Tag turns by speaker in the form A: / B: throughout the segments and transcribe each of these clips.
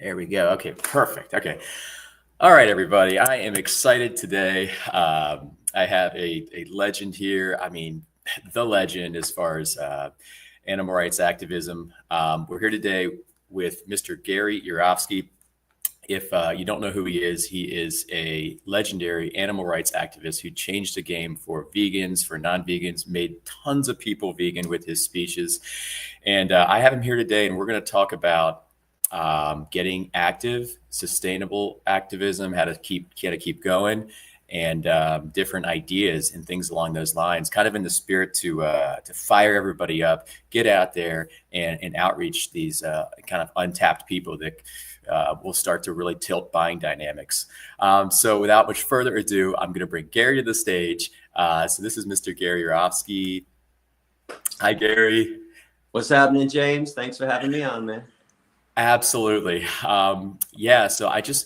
A: There we go. Okay, perfect. Okay. All right, everybody. I am excited today. I have a legend here. I mean, the legend as far as animal rights activism. We're here today with Mr. Gary Yourofsky. If you don't know who he is a legendary animal rights activist who changed the game for vegans, for non-vegans, made tons of people vegan with his speeches. And I have him here today, and we're going to talk about getting active, sustainable activism, how to keep going, and different ideas and things along those lines, kind of in the spirit to fire everybody up, get out there and outreach these kind of untapped people that will start to really tilt buying dynamics. So without much further ado, I'm going to bring Gary to the stage. So this is Mr. Gary Yourofsky. Hi, Gary.
B: What's happening, James? Thanks for having me on, man.
A: Absolutely. Yeah, so I just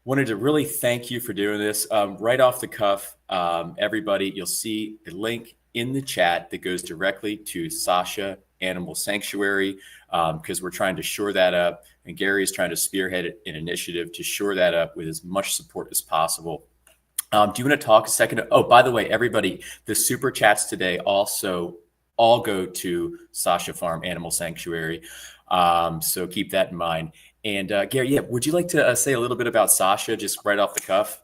A: wanted to really thank you for doing this. Right off the cuff, everybody, you'll see a link in the chat that goes directly to Sasha Animal Sanctuary, because we're trying to shore that up. And Gary is trying to spearhead an initiative to shore that up with as much support as possible. Do you want to talk a second? Oh, by the way, everybody, the super chats today also all go to Sasha Farm Animal Sanctuary. So keep that in mind. And Gary, yeah, would you like to say a little bit about Sasha, just right off the cuff?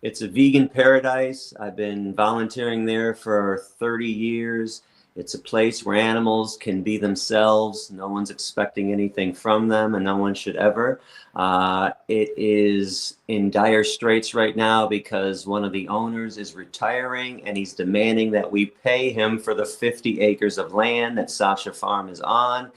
B: It's a vegan paradise. I've been volunteering there for 30 years. It's a place where animals can be themselves. No one's expecting anything from them, and no one should ever. It is in dire straits right now because one of the owners is retiring, and he's demanding that we pay him for the 50 acres of land that Sasha Farm is on.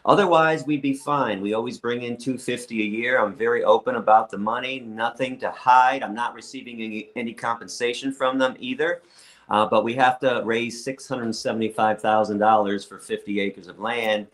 B: Otherwise, we'd be fine. We always bring in $250 a year. I'm very open about the money, nothing to hide. I'm not receiving any compensation from them either. But we have to raise $675,000 for 50 acres of land.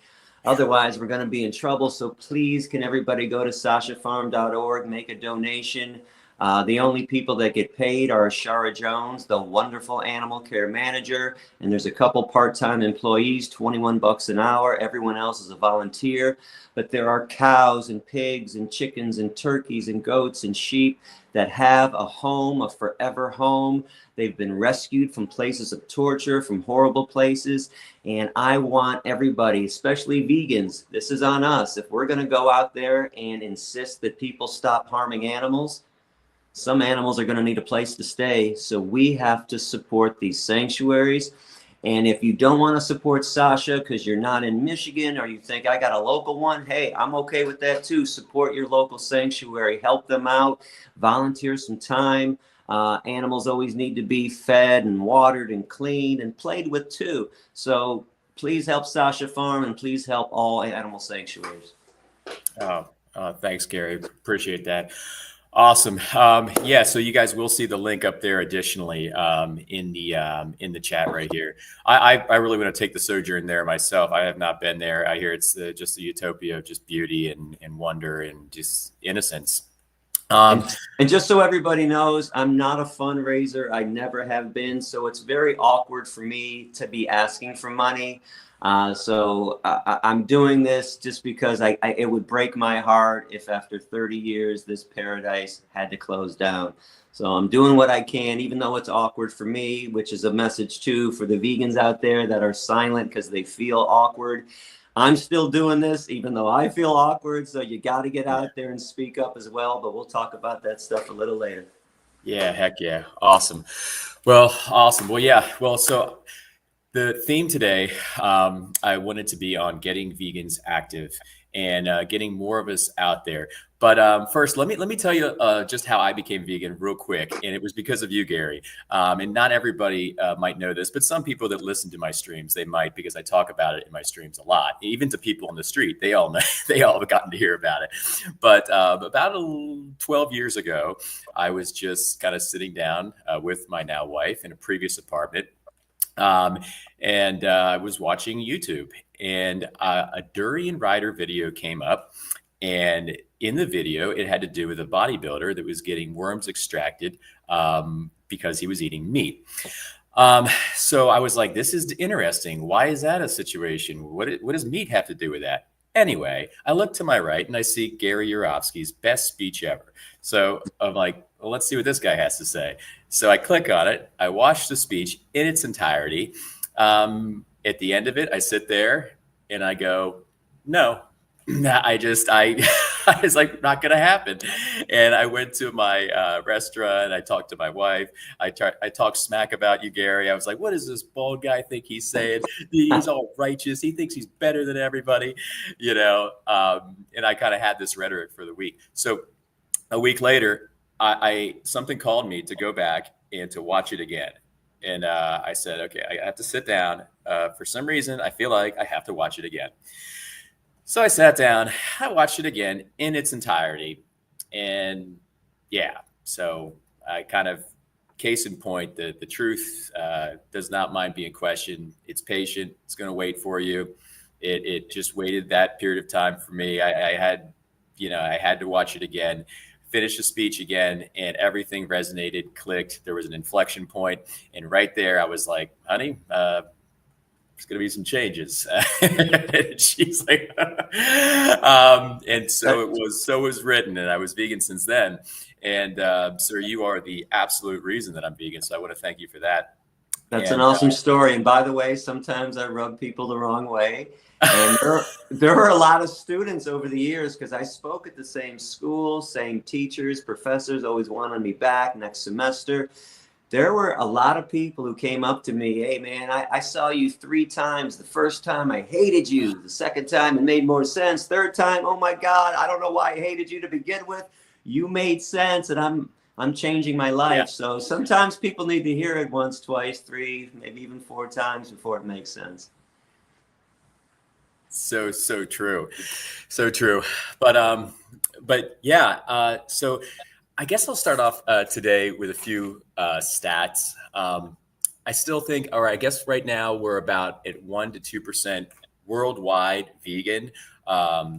B: Otherwise, we're going to be in trouble. So please, can everybody go to sashafarm.org, make a donation. The only people that get paid are Shara Jones, the wonderful animal care manager, and there's a couple part-time employees, $21 an hour. Everyone else is a volunteer. But there are cows and pigs and chickens and turkeys and goats and sheep that have a home, a forever home. They've been rescued from places of torture, from horrible places. And I want everybody, especially vegans, this is on us. If we're going to go out there and insist that people stop harming animals, some animals are going to need a place to stay. So we have to support these sanctuaries. And if you don't want to support Sasha because you're not in Michigan, or you think I got a local one, hey, I'm okay with that too. Support your local sanctuary, help them out, volunteer some time. Animals always need to be fed and watered and cleaned and played with too. So please help Sasha Farm, and please help all animal sanctuaries.
A: Thanks, Gary. Appreciate that. Awesome. Yeah, so you guys will see the link up there additionally in the chat right here. I really want to take the Sojourn there myself. I have not been there. I hear it's just a utopia of just beauty and wonder and just innocence.
B: And just so everybody knows, I'm not a fundraiser. I never have been. So it's very awkward for me to be asking for money. So I'm doing this just because it would break my heart if after 30 years this paradise had to close down. So I'm doing what I can, even though it's awkward for me, which is a message too for the vegans out there that are silent because they feel awkward. I'm still doing this, even though I feel awkward. So you got to get out there and speak up as well. But we'll talk about that stuff a little later.
A: Yeah, heck yeah. Awesome. Well, awesome. Well, yeah. Well, so the theme today, I wanted to be on getting vegans active and getting more of us out there. But first, let me tell you just how I became vegan real quick. And it was because of you, Gary. And not everybody might know this, but some people that listen to my streams, they might, because I talk about it in my streams a lot. Even to people on the street, they all know, they all have gotten to hear about it. But about 12 years ago, I was just kind of sitting down with my now wife in a previous apartment. And I was watching YouTube, and a durian rider video came up, and in the video, it had to do with a bodybuilder that was getting worms extracted because he was eating meat. So I was like, this is interesting. Why is that a situation? What does meat have to do with that? Anyway, I look to my right and I see Gary Yourofsky's best speech ever. So I'm like, well, let's see what this guy has to say. So I click on it. I watch the speech in its entirety. At the end of it, I sit there and I go, no, I was like, not going to happen. And I went to my restaurant. I talked to my wife. I talked smack about you, Gary. I was like, what does this bald guy think he's saying? He's all righteous. He thinks he's better than everybody, and I kind of had this rhetoric for the week. So a week later, something called me to go back and to watch it again. And I said, okay, I have to sit down. For some reason, I feel like I have to watch it again. So I sat down, I watched it again in its entirety. And yeah, so I kind of, case in point, the truth does not mind being questioned. It's patient. It's going to wait for you. It just waited that period of time for me. I had to watch it again, finish the speech again, and everything resonated, clicked. There was an inflection point. And right there, I was like, honey, there's going to be some changes. And she's like, and so it was written, and I was vegan since then. And sir, you are the absolute reason that I'm vegan. So I want to thank you for that.
B: That's an awesome story. And by the way, sometimes I rub people the wrong way. And there are a lot of students over the years, because I spoke at the same school, same teachers, professors always wanted me back next semester. There were a lot of people who came up to me, hey man, I saw you 3 times. The first time I hated you. The second time it made more sense. Third time, oh my God, I don't know why I hated you to begin with. You made sense, and I'm changing my life. Yeah. So sometimes people need to hear it once, twice, 3, maybe even 4 times before it makes sense.
A: So true. So true. But yeah, so I guess I'll start off today with a few stats. I still think, or I guess right now we're about at 1 to 2% worldwide vegan.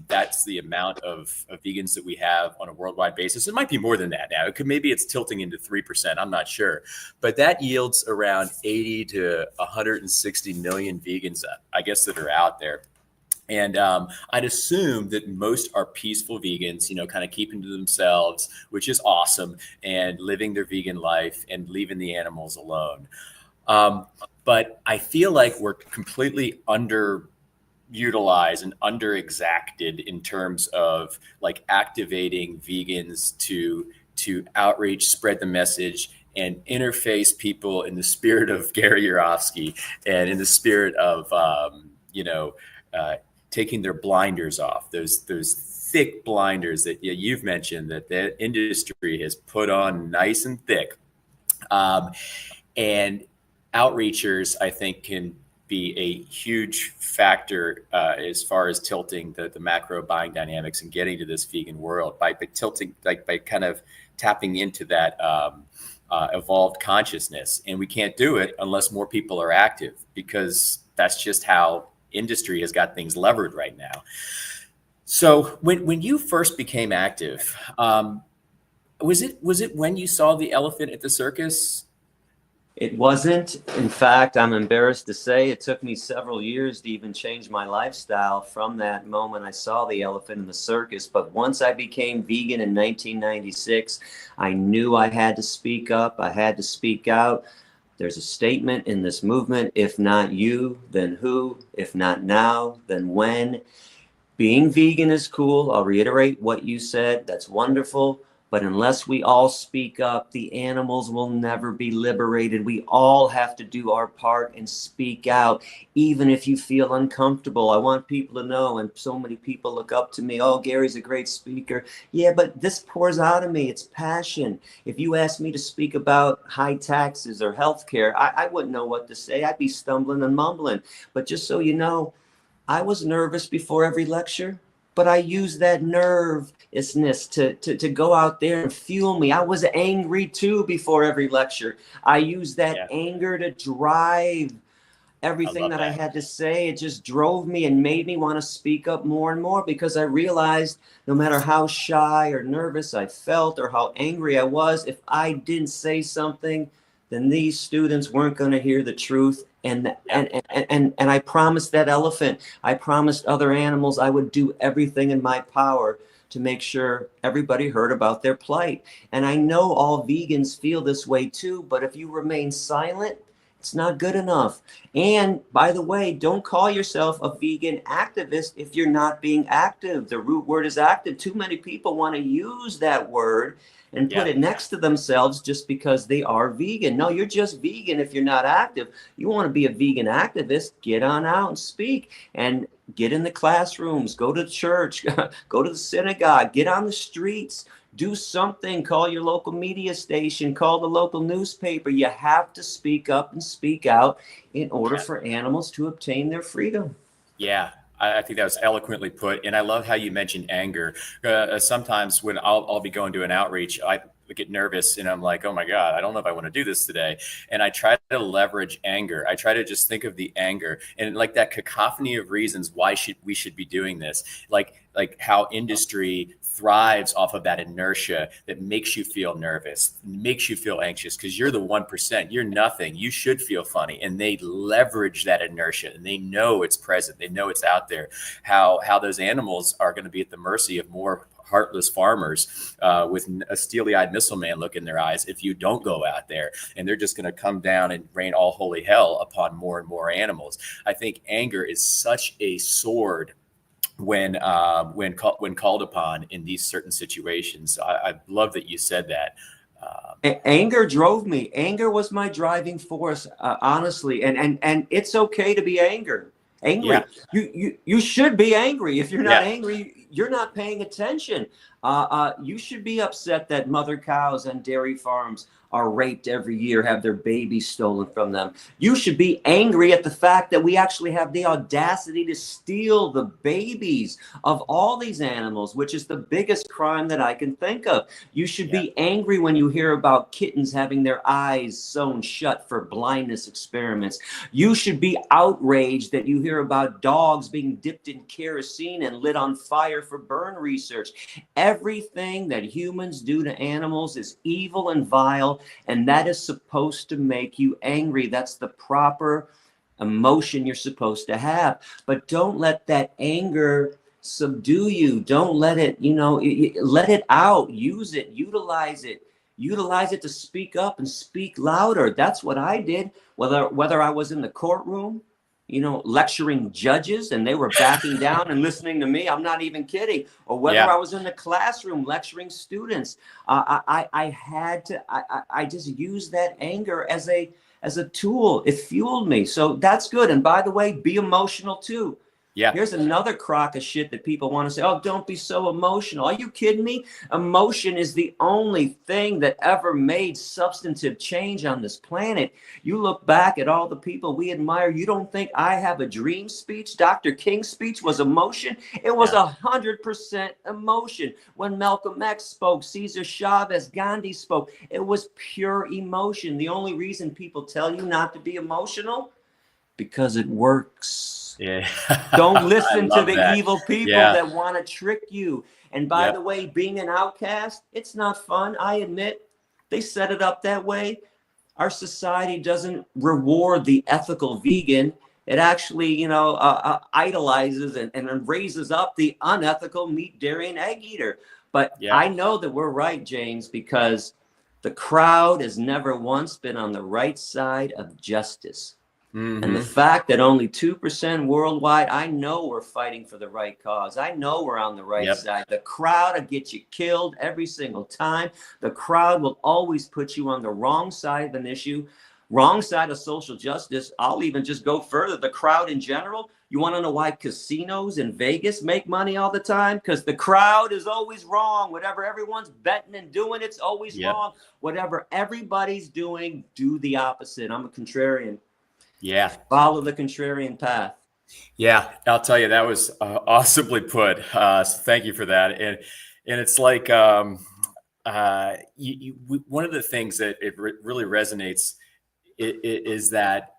A: That's the amount of vegans that we have on a worldwide basis. It might be more than that now. Maybe it's tilting into 3%. I'm not sure, but that yields around 80 to 160 million vegans, I guess, that are out there. And I'd assume that most are peaceful vegans, kind of keeping to themselves, which is awesome, and living their vegan life and leaving the animals alone. But I feel like we're completely underutilized and under-exacted in terms of like activating vegans to outreach, spread the message, and interface people in the spirit of Gary Yourofsky and in the spirit of, taking their blinders off, those thick blinders that you've mentioned that the industry has put on nice and thick. And outreachers, I think, can be a huge factor as far as tilting the macro buying dynamics and getting to this vegan world by tilting, by kind of tapping into that evolved consciousness. And we can't do it unless more people are active, because that's just how industry has got things levered right now. So when you first became active, was it when you saw the elephant at the circus?
B: It wasn't. In fact, I'm embarrassed to say it took me several years to even change my lifestyle from that moment I saw the elephant in the circus. But once I became vegan in 1996, I knew I had to speak up. I had to speak out. There's a statement in this movement: if not you, then who? If not now, then when? Being vegan is cool. I'll reiterate what you said. That's wonderful. But unless we all speak up, the animals will never be liberated. We all have to do our part and speak out, even if you feel uncomfortable. I want people to know, and so many people look up to me, oh, Gary's a great speaker. Yeah, but this pours out of me. It's passion. If you asked me to speak about high taxes or healthcare, I wouldn't know what to say. I'd be stumbling and mumbling. But just so you know, I was nervous before every lecture, but I used that nervousness to go out there and fuel me. I was angry too before every lecture. I used that anger to drive everything that I had to say. It just drove me and made me want to speak up more and more, because I realized no matter how shy or nervous I felt or how angry I was, if I didn't say something, then these students weren't going to hear the truth, And I promised that elephant, I promised other animals I would do everything in my power to make sure everybody heard about their plight. And I know all vegans feel this way too, but if you remain silent, it's not good enough. And by the way, don't call yourself a vegan activist if you're not being active. The root word is active. Too many people want to use that word and put it next to themselves just because they are vegan. No, you're just vegan if you're not active. You want to be a vegan activist, get on out and speak and get in the classrooms, go to church, go to the synagogue, get on the streets, do something, call your local media station, call the local newspaper. You have to speak up and speak out in order for animals to obtain their freedom.
A: Yeah, I think that was eloquently put. And I love how you mentioned anger. Sometimes when I'll be going to an outreach, I get nervous and I'm like, oh my God, I don't know if I want to do this today. And I try to leverage anger. I try to just think of the anger and like that cacophony of reasons why we should be doing this. Like how industry thrives off of that inertia that makes you feel nervous, makes you feel anxious because you're the 1%, you're nothing, you should feel funny. And they leverage that inertia and they know it's present, they know it's out there. How those animals are going to be at the mercy of more heartless farmers with a steely-eyed missile man look in their eyes if you don't go out there, and they're just going to come down and rain all holy hell upon more and more animals. I think anger is such a sword when called upon in these certain situations. I love that you said that.
B: Anger drove me. Anger was my driving force, honestly. And it's okay to be angry. Yeah. You should be angry. If you're not angry, you're not paying attention. You should be upset that mother cows and dairy farms are raped every year, have their babies stolen from them. You should be angry at the fact that we actually have the audacity to steal the babies of all these animals, which is the biggest crime that I can think of. You should be angry when you hear about kittens having their eyes sewn shut for blindness experiments. You should be outraged that you hear about dogs being dipped in kerosene and lit on fire for burn research. Everything that humans do to animals is evil and vile, and that is supposed to make you angry. That's the proper emotion you're supposed to have. But don't let that anger subdue you. Don't let it, let it out. Use it, utilize it. Utilize it to speak up and speak louder. That's what I did, whether I was in the courtroom, lecturing judges and they were backing down and listening to me. I'm not even kidding. Or whether I was in the classroom lecturing students, I just used that anger as a tool. It fueled me. So that's good. And by the way, be emotional too. Yeah. Here's another crock of shit that people want to say, oh, don't be so emotional. Are you kidding me? Emotion is the only thing that ever made substantive change on this planet. You look back at all the people we admire. You don't think I Have a Dream speech, Dr. King's speech was emotion? It was 100% emotion. When Malcolm X spoke, Cesar Chavez, Gandhi spoke, it was pure emotion. The only reason people tell you not to be emotional, because it works. Yeah. Don't listen to the evil people that want to trick you. And by the way, being an outcast, it's not fun. I admit they set it up that way. Our society doesn't reward the ethical vegan. It actually, idolizes and raises up the unethical meat, dairy, and egg eater. But I know that we're right, James, because the crowd has never once been on the right side of justice. Mm-hmm. And the fact that only 2% worldwide, I know we're fighting for the right cause. I know we're on the right side. The crowd will get you killed every single time. The crowd will always put you on the wrong side of an issue, wrong side of social justice. I'll even just go further. The crowd in general, you want to know why casinos in Vegas make money all the time? Because the crowd is always wrong. Whatever everyone's betting and doing, it's always wrong. Whatever everybody's doing, do the opposite. I'm a contrarian. Yeah. Follow the contrarian path.
A: Yeah, I'll tell you, that was awesomely put. So thank you for that. And it's like one of the things that it really resonates is that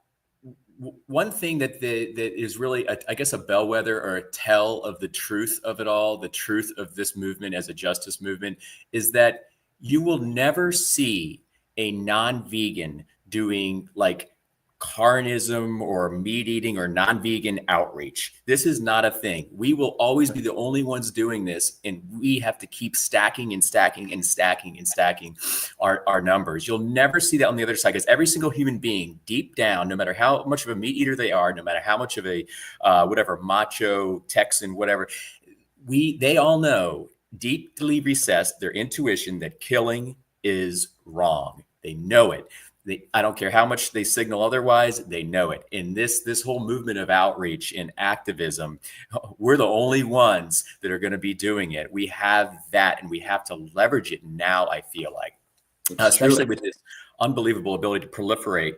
A: one thing that is really, I guess, a bellwether or a tell of the truth of it all, the truth of this movement as a justice movement, is that you will never see a non-vegan doing like carnism or meat eating or non-vegan outreach. This is not a thing. We will always be the only ones doing this, and we have to keep stacking and stacking and stacking and stacking our numbers. You'll never see that on the other side, because every single human being deep down, no matter how much of a meat eater they are, no matter how much of a whatever macho Texan, whatever, they all know deeply recessed their intuition that killing is wrong. They know it. I don't care how much they signal otherwise, they know it. In this whole movement of outreach and activism, we're the only ones that are going to be doing it. We have that, and we have to leverage it now, I feel like, especially with this unbelievable ability to proliferate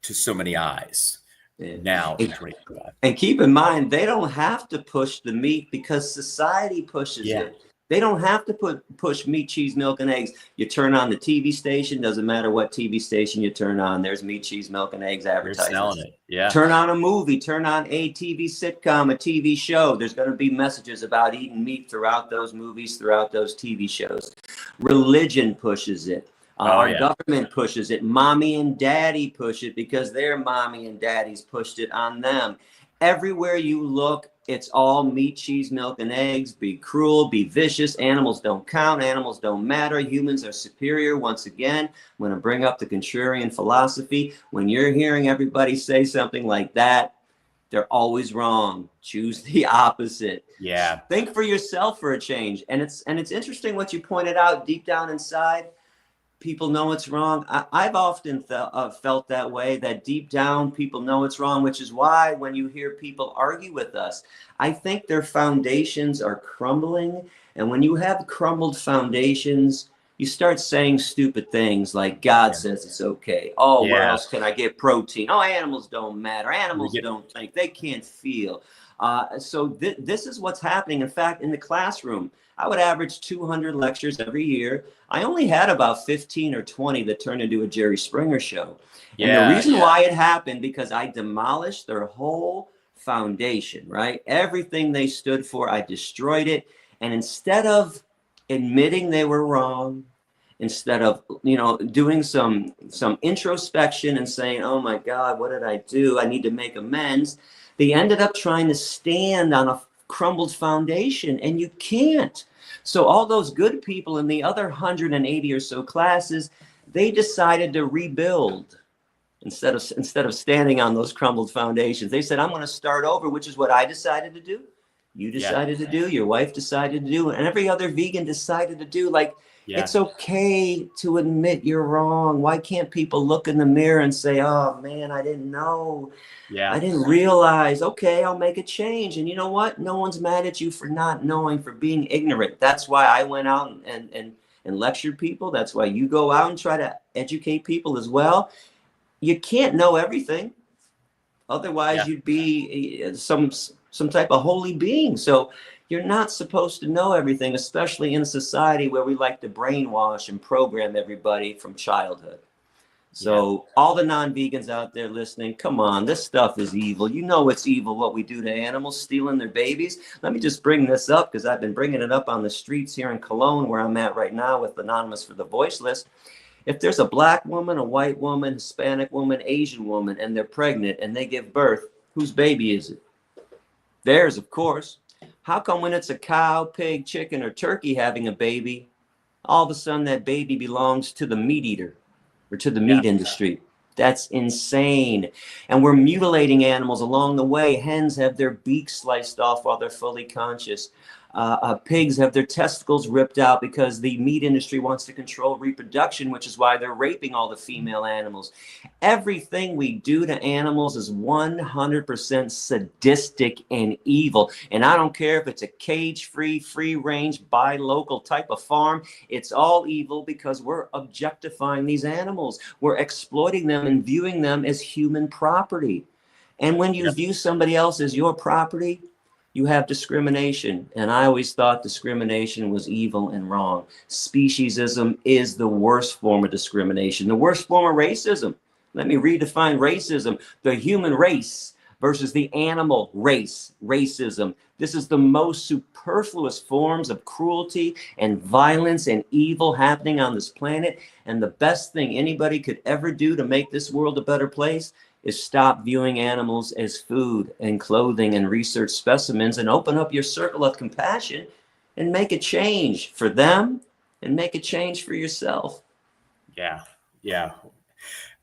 A: to so many eyes. Now in 2025.
B: And keep in mind, they don't have to push the meat because society pushes it. They don't have to push meat, cheese, milk, and eggs. You turn on the TV station, doesn't matter what TV station you turn on, there's meat, cheese, milk, and eggs advertisements.
A: Yeah.
B: Turn on a movie, turn on a TV sitcom, a TV show. There's going to be messages about eating meat throughout those movies, throughout those TV shows. Religion pushes it. Our government pushes it. Mommy and daddy push it because their mommy and daddies pushed it on them. Everywhere you look, it's all meat, cheese, milk, and eggs. Be cruel, be vicious. Animals don't count. Animals don't matter. Humans are superior. Once again, I'm going to bring up the contrarian philosophy. When you're hearing everybody say something like that, they're always wrong. Choose the opposite.
A: Yeah.
B: Think for yourself for a change. And it's interesting what you pointed out deep down inside. People know it's wrong. I've often felt that way, that deep down people know it's wrong, which is why when you hear people argue with us, I think their foundations are crumbling. And when you have crumbled foundations, you start saying stupid things like God says it's okay. Oh, where else can I get protein? Oh, animals don't matter. Animals don't think. They can't feel. So this is what's happening. In fact, in the classroom, I would average 200 lectures every year. I only had about 15 or 20 that turned into a Jerry Springer show. And the reason why it happened, because I demolished their whole foundation, right? Everything they stood for, I destroyed it. And instead of admitting they were wrong, instead of, doing some introspection and saying, oh my God, what did I do? I need to make amends. They ended up trying to stand on a crumbled foundation, and you can't. So all those good people in the other 180 or so classes, they decided to rebuild instead of standing on those crumbled foundations. They said, I'm going to start over, which is what I decided to do. You decided to do, your wife decided to do, and every other vegan decided to do. It's okay to admit you're wrong. Why can't people look in the mirror and say, oh man, I didn't know. I didn't realize. Okay, I'll make a change. And you know what? No one's mad at you for not knowing, for being ignorant. That's why I went out and lectured people. That's why you go out and try to educate people as well. You can't know everything. Otherwise, you'd be some type of holy being. So you're not supposed to know everything, especially in a society where we like to brainwash and program everybody from childhood. So all the non-vegans out there listening, come on, this stuff is evil. You know it's evil what we do to animals, stealing their babies. Let me just bring this up because I've been bringing it up on the streets here in Cologne, where I'm at right now with Anonymous for the Voiceless. If there's a black woman, a white woman, Hispanic woman, Asian woman, and they're pregnant and they give birth, whose baby is it? Theirs, of course. How come when it's a cow, pig, chicken, or turkey having a baby, all of a sudden that baby belongs to the meat eater or to the meat industry? That's insane. And we're mutilating animals along the way. Hens have their beaks sliced off while they're fully conscious. Pigs have their testicles ripped out because the meat industry wants to control reproduction, which is why they're raping all the female animals. Everything we do to animals is 100% sadistic and evil. And I don't care if it's a cage-free, free-range, buy local type of farm. It's all evil because we're objectifying these animals. We're exploiting them and viewing them as human property. And when you view somebody else as your property, you have discrimination. And I always thought discrimination was evil and wrong. Speciesism is the worst form of discrimination, the worst form of racism. Let me redefine racism: the human race versus the animal race, racism. This is the most superfluous forms of cruelty and violence and evil happening on this planet. And the best thing anybody could ever do to make this world a better place is stop viewing animals as food and clothing and research specimens, and open up your circle of compassion and make a change for them and make a change for yourself.
A: Yeah. Yeah.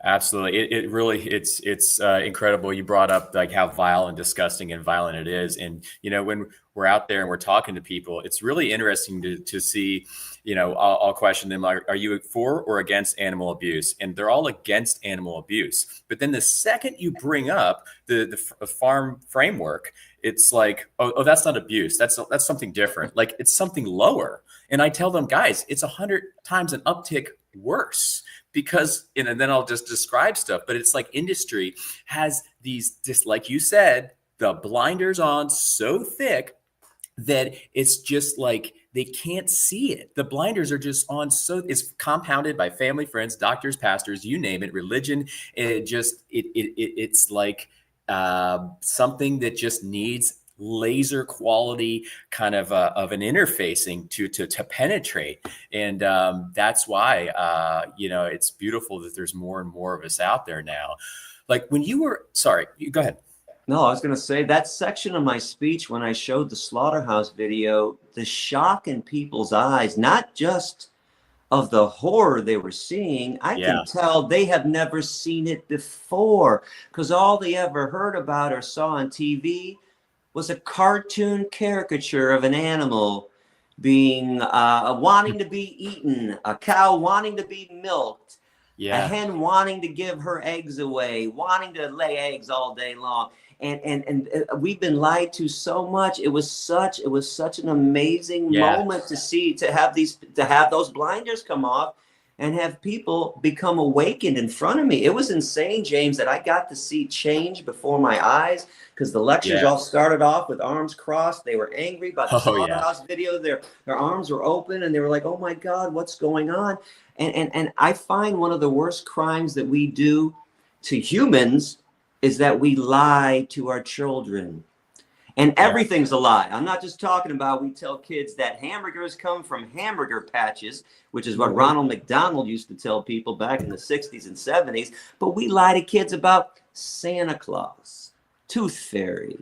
A: Absolutely. It really, it's incredible. You brought up like how vile and disgusting and violent it is. And, you know, when we're out there and we're talking to people, it's really interesting to see, you know, I'll question them, are you for or against animal abuse? And they're all against animal abuse. But then the second you bring up the farm framework, it's like, oh, that's not abuse. That's something different. Like it's something lower. And I tell them, guys, it's 100 times an uptick worse. Because, and then I'll just describe stuff, but it's like industry has these, just like you said, the blinders on so thick that it's just like they can't see it. The blinders are just on, so it's compounded by family, friends, doctors, pastors, you name it, religion. It's like something that just needs laser quality kind of an interfacing to penetrate. And that's why, you know, it's beautiful that there's more and more of us out there now. Like when you were, sorry, you go ahead.
B: No, I was going to say that section of my speech, when I showed the slaughterhouse video, the shock in people's eyes, not just of the horror they were seeing, I can tell they have never seen it before, because all they ever heard about or saw on TV was a cartoon caricature of an animal being wanting to be eaten, a cow wanting to be milked, a hen wanting to give her eggs away, wanting to lay eggs all day long. And we've been lied to so much. It was such an amazing moment to have those blinders come off and have people become awakened in front of me. It was insane, James, that I got to see change before my eyes, because the lectures all started off with arms crossed. They were angry about the slaughterhouse video. Their arms were open and they were like, oh my God, what's going on? And I find one of the worst crimes that we do to humans is that we lie to our children. And everything's a lie. I'm not just talking about, we tell kids that hamburgers come from hamburger patches, which is what Ronald McDonald used to tell people back in the 60s and 70s. But we lie to kids about Santa Claus, Tooth Fairy,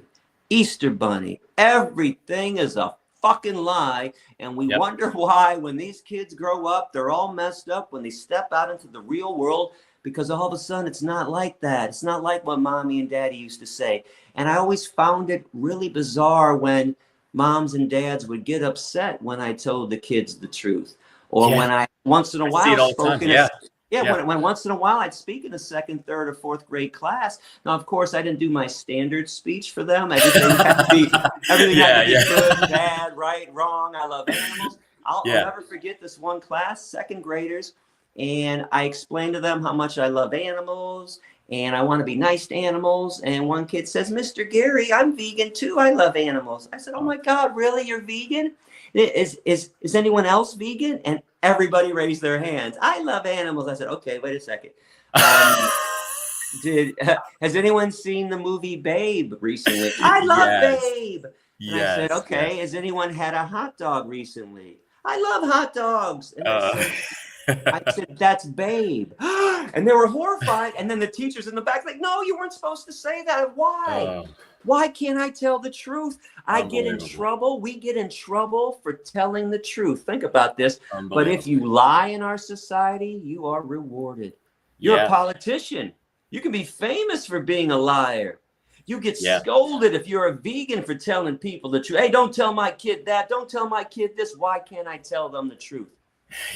B: Easter Bunny. Everything is a fucking lie. And we wonder why when these kids grow up, they're all messed up when they step out into the real world, because all of a sudden it's not like that. It's not like what mommy and daddy used to say. And I always found it really bizarre when moms and dads would get upset when I told the kids the truth, or when I once in a while spoke in when once in a while I'd speak in a second, third, or fourth grade class. Now, of course, I didn't do my standard speech for them. Everything had to be good, bad, right, wrong. I love animals. I'll never forget this one class, second graders. And I explained to them how much I love animals and I want to be nice to animals. And one kid says, Mr. Gary, I'm vegan too. I love animals. I said, oh my God, really? You're vegan? Is anyone else vegan? And everybody raised their hands. I love animals. I said, okay, wait a second. Has anyone seen the movie Babe recently? I love Babe. And I said, okay, has anyone had a hot dog recently? I love hot dogs. And I said, that's Babe. And they were horrified. And then the teachers in the back like, no, you weren't supposed to say that. Why? Why can't I tell the truth? I get in trouble. We get in trouble for telling the truth. Think about this. But if you lie in our society, you are rewarded. You're a politician. You can be famous for being a liar. You get scolded if you're a vegan for telling people the truth. Hey, don't tell my kid that. Don't tell my kid this. Why can't I tell them the truth?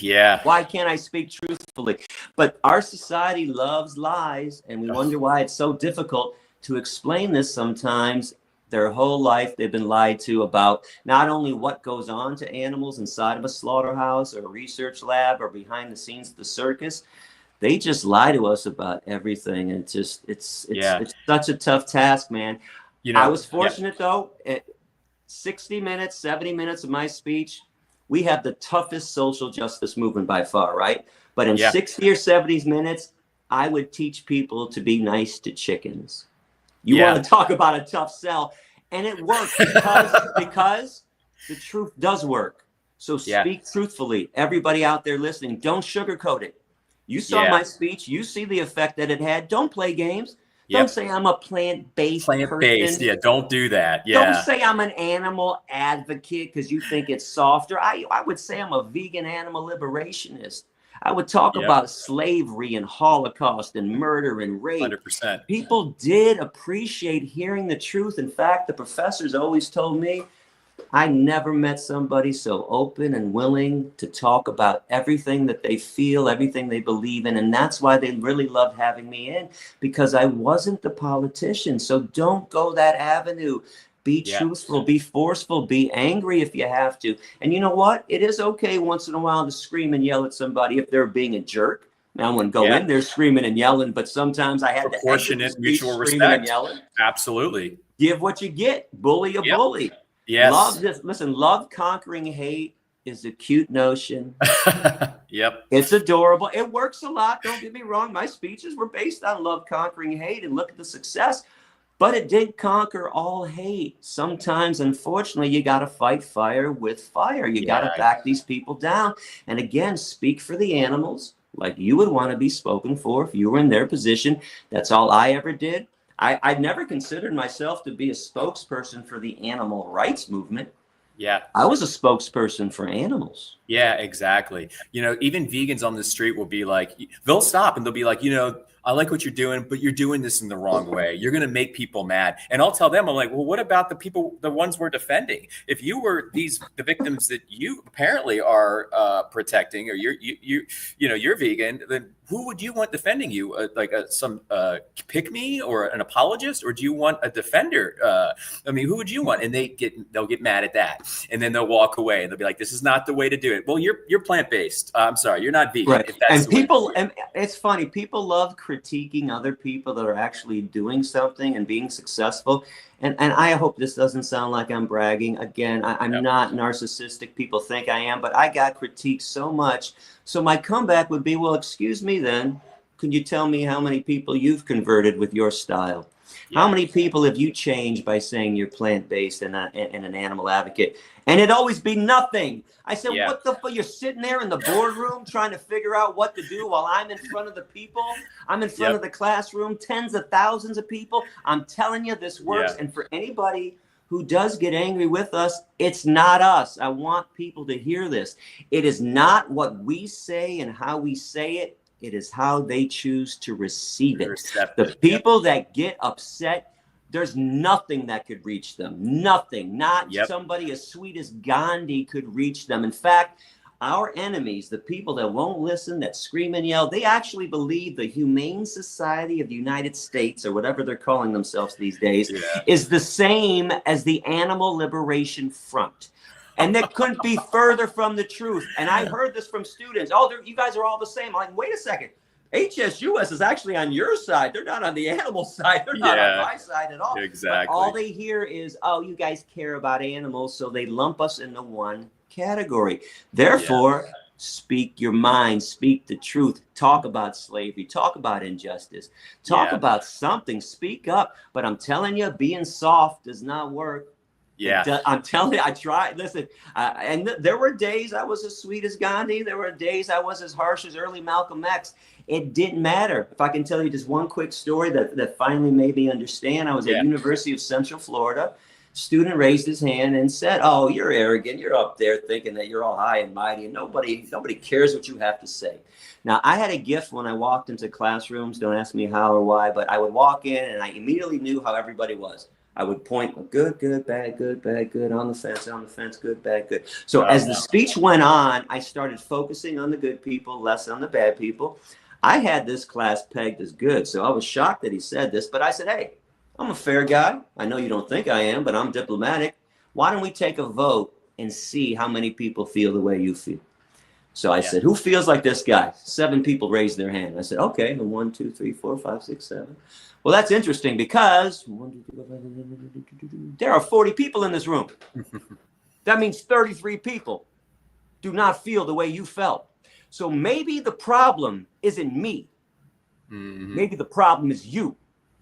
A: Yeah.
B: Why can't I speak truthfully? But our society loves lies, and we wonder why it's so difficult to explain this sometimes. Their whole life they've been lied to about not only what goes on to animals inside of a slaughterhouse or a research lab or behind the scenes of the circus. They just lie to us about everything. And it's such a tough task, man. You know, I was fortunate though, at 60 minutes, 70 minutes of my speech, we have the toughest social justice movement by far, right? But in 60 or 70 minutes, I would teach people to be nice to chickens. You want to talk about a tough sell. And it works because the truth does work. So speak truthfully. Everybody out there listening, don't sugarcoat it. You saw my speech. You see the effect that it had. Don't play games. Don't
A: Yep.
B: say I'm a plant-based
A: Plant-based.
B: person.
A: Yeah. Don't do that.
B: Don't
A: Yeah.
B: say I'm an animal advocate because you think it's softer. I would say I'm a vegan animal liberationist. I would talk
A: Yep.
B: about slavery and Holocaust and murder and rape.
A: 100%.
B: People did appreciate hearing the truth. In fact, the professors always told me, I never met somebody so open and willing to talk about everything that they feel, everything they believe in. And that's why they really loved having me in, because I wasn't the politician. So don't go that avenue. Be
A: Yeah.
B: truthful, be forceful, be angry if you have to. And you know what? It is okay once in a while to scream and yell at somebody if they're being a jerk. Now, I wouldn't go in there screaming and yelling, but sometimes I had to exit the
A: Proportionate
B: speech
A: mutual
B: screaming and
A: respect.
B: yelling.
A: Absolutely.
B: Give what you get. Bully a
A: Yep.
B: bully.
A: Yes.
B: Love this. Listen, love conquering hate is a cute notion.
A: Yep.
B: It's adorable. It works a lot. Don't get me wrong. My speeches were based on love conquering hate, and look at the success. But it didn't conquer all hate. Sometimes, unfortunately, you got to fight fire with fire. You got to back these people down. And again, speak for the animals like you would want to be spoken for if you were in their position. That's all I ever did. I never considered myself to be a spokesperson for the animal rights movement.
A: Yeah.
B: I was a spokesperson for animals.
A: Yeah, exactly. You know, even vegans on the street will be like, they'll stop and they'll be like, you know, I like what you're doing, but you're doing this in the wrong way. You're going to make people mad. And I'll tell them, I'm like, well, what about the people, the ones we're defending? If you were the victims that you apparently are protecting, or you're vegan, then who would you want defending you? Some pick me or an apologist, or do you want a defender? I mean, who would you want? And they'll get mad at that, and then they'll walk away and they'll be like, this is not the way to do it. Well, you're plant-based. I'm sorry, you're not vegan.
B: Right. And people, and it's funny, people love critiquing other people that are actually doing something and being successful. And I hope this doesn't sound like I'm bragging. Again, I'm not narcissistic. People think I am, but I got critiqued so much. So my comeback would be, well, excuse me then. Could you tell me how many people you've converted with your style? Yeah. How many people have you changed by saying you're plant-based and an animal advocate? And it'd always be nothing. I said, what the fuck? You're sitting there in the boardroom trying to figure out what to do while I'm in front of the people. I'm in front of the classroom, tens of thousands of people. I'm telling you, this works. And for anybody who does get angry with us, it's not us. I want people to hear this. It is not what we say and how we say it. It is how they choose to receive it. The people that get upset, there's nothing that could reach them. Nothing. Not somebody as sweet as Gandhi could reach them. In fact, our enemies, the people that won't listen, that scream and yell, they actually believe the Humane Society of the United States, or whatever they're calling themselves these days, is the same as the Animal Liberation Front. And that couldn't be further from the truth. And I heard this from students. Oh, you guys are all the same. I'm like, wait a second. HSUS is actually on your side. They're not on the animal side. They're not on my side at all.
A: Exactly.
B: But all they hear is, oh, you guys care about animals, so they lump us into one category. Therefore, speak your mind, speak the truth, talk about slavery, talk about injustice, talk about something, speak up. But I'm telling you, being soft does not work. I'm telling you, I tried. Listen, and there were days I was as sweet as Gandhi. There were days I was as harsh as early Malcolm X. It didn't matter. If I can tell you just one quick story that finally made me understand. I was at University of Central Florida. Student raised his hand and said, oh, you're arrogant. You're up there thinking that you're all high and mighty, and nobody cares what you have to say. Now, I had a gift when I walked into classrooms. Don't ask me how or why, but I would walk in and I immediately knew how everybody was. I would point, good, bad, good, on the fence, good, bad, good. So as the speech went on, I started focusing on the good people, less on the bad people. I had this class pegged as good, so I was shocked that he said this, but I said, hey, I'm a fair guy. I know you don't think I am, but I'm diplomatic. Why don't we take a vote and see how many people feel the way you feel? So I said, who feels like this guy? 7 people raised their hand. I said, okay, 1, 2, 3, 4, 5, 6, 7. Well, that's interesting because there are 40 people in this room. That means 33 people do not feel the way you felt. So maybe the problem isn't me. Maybe the problem is you.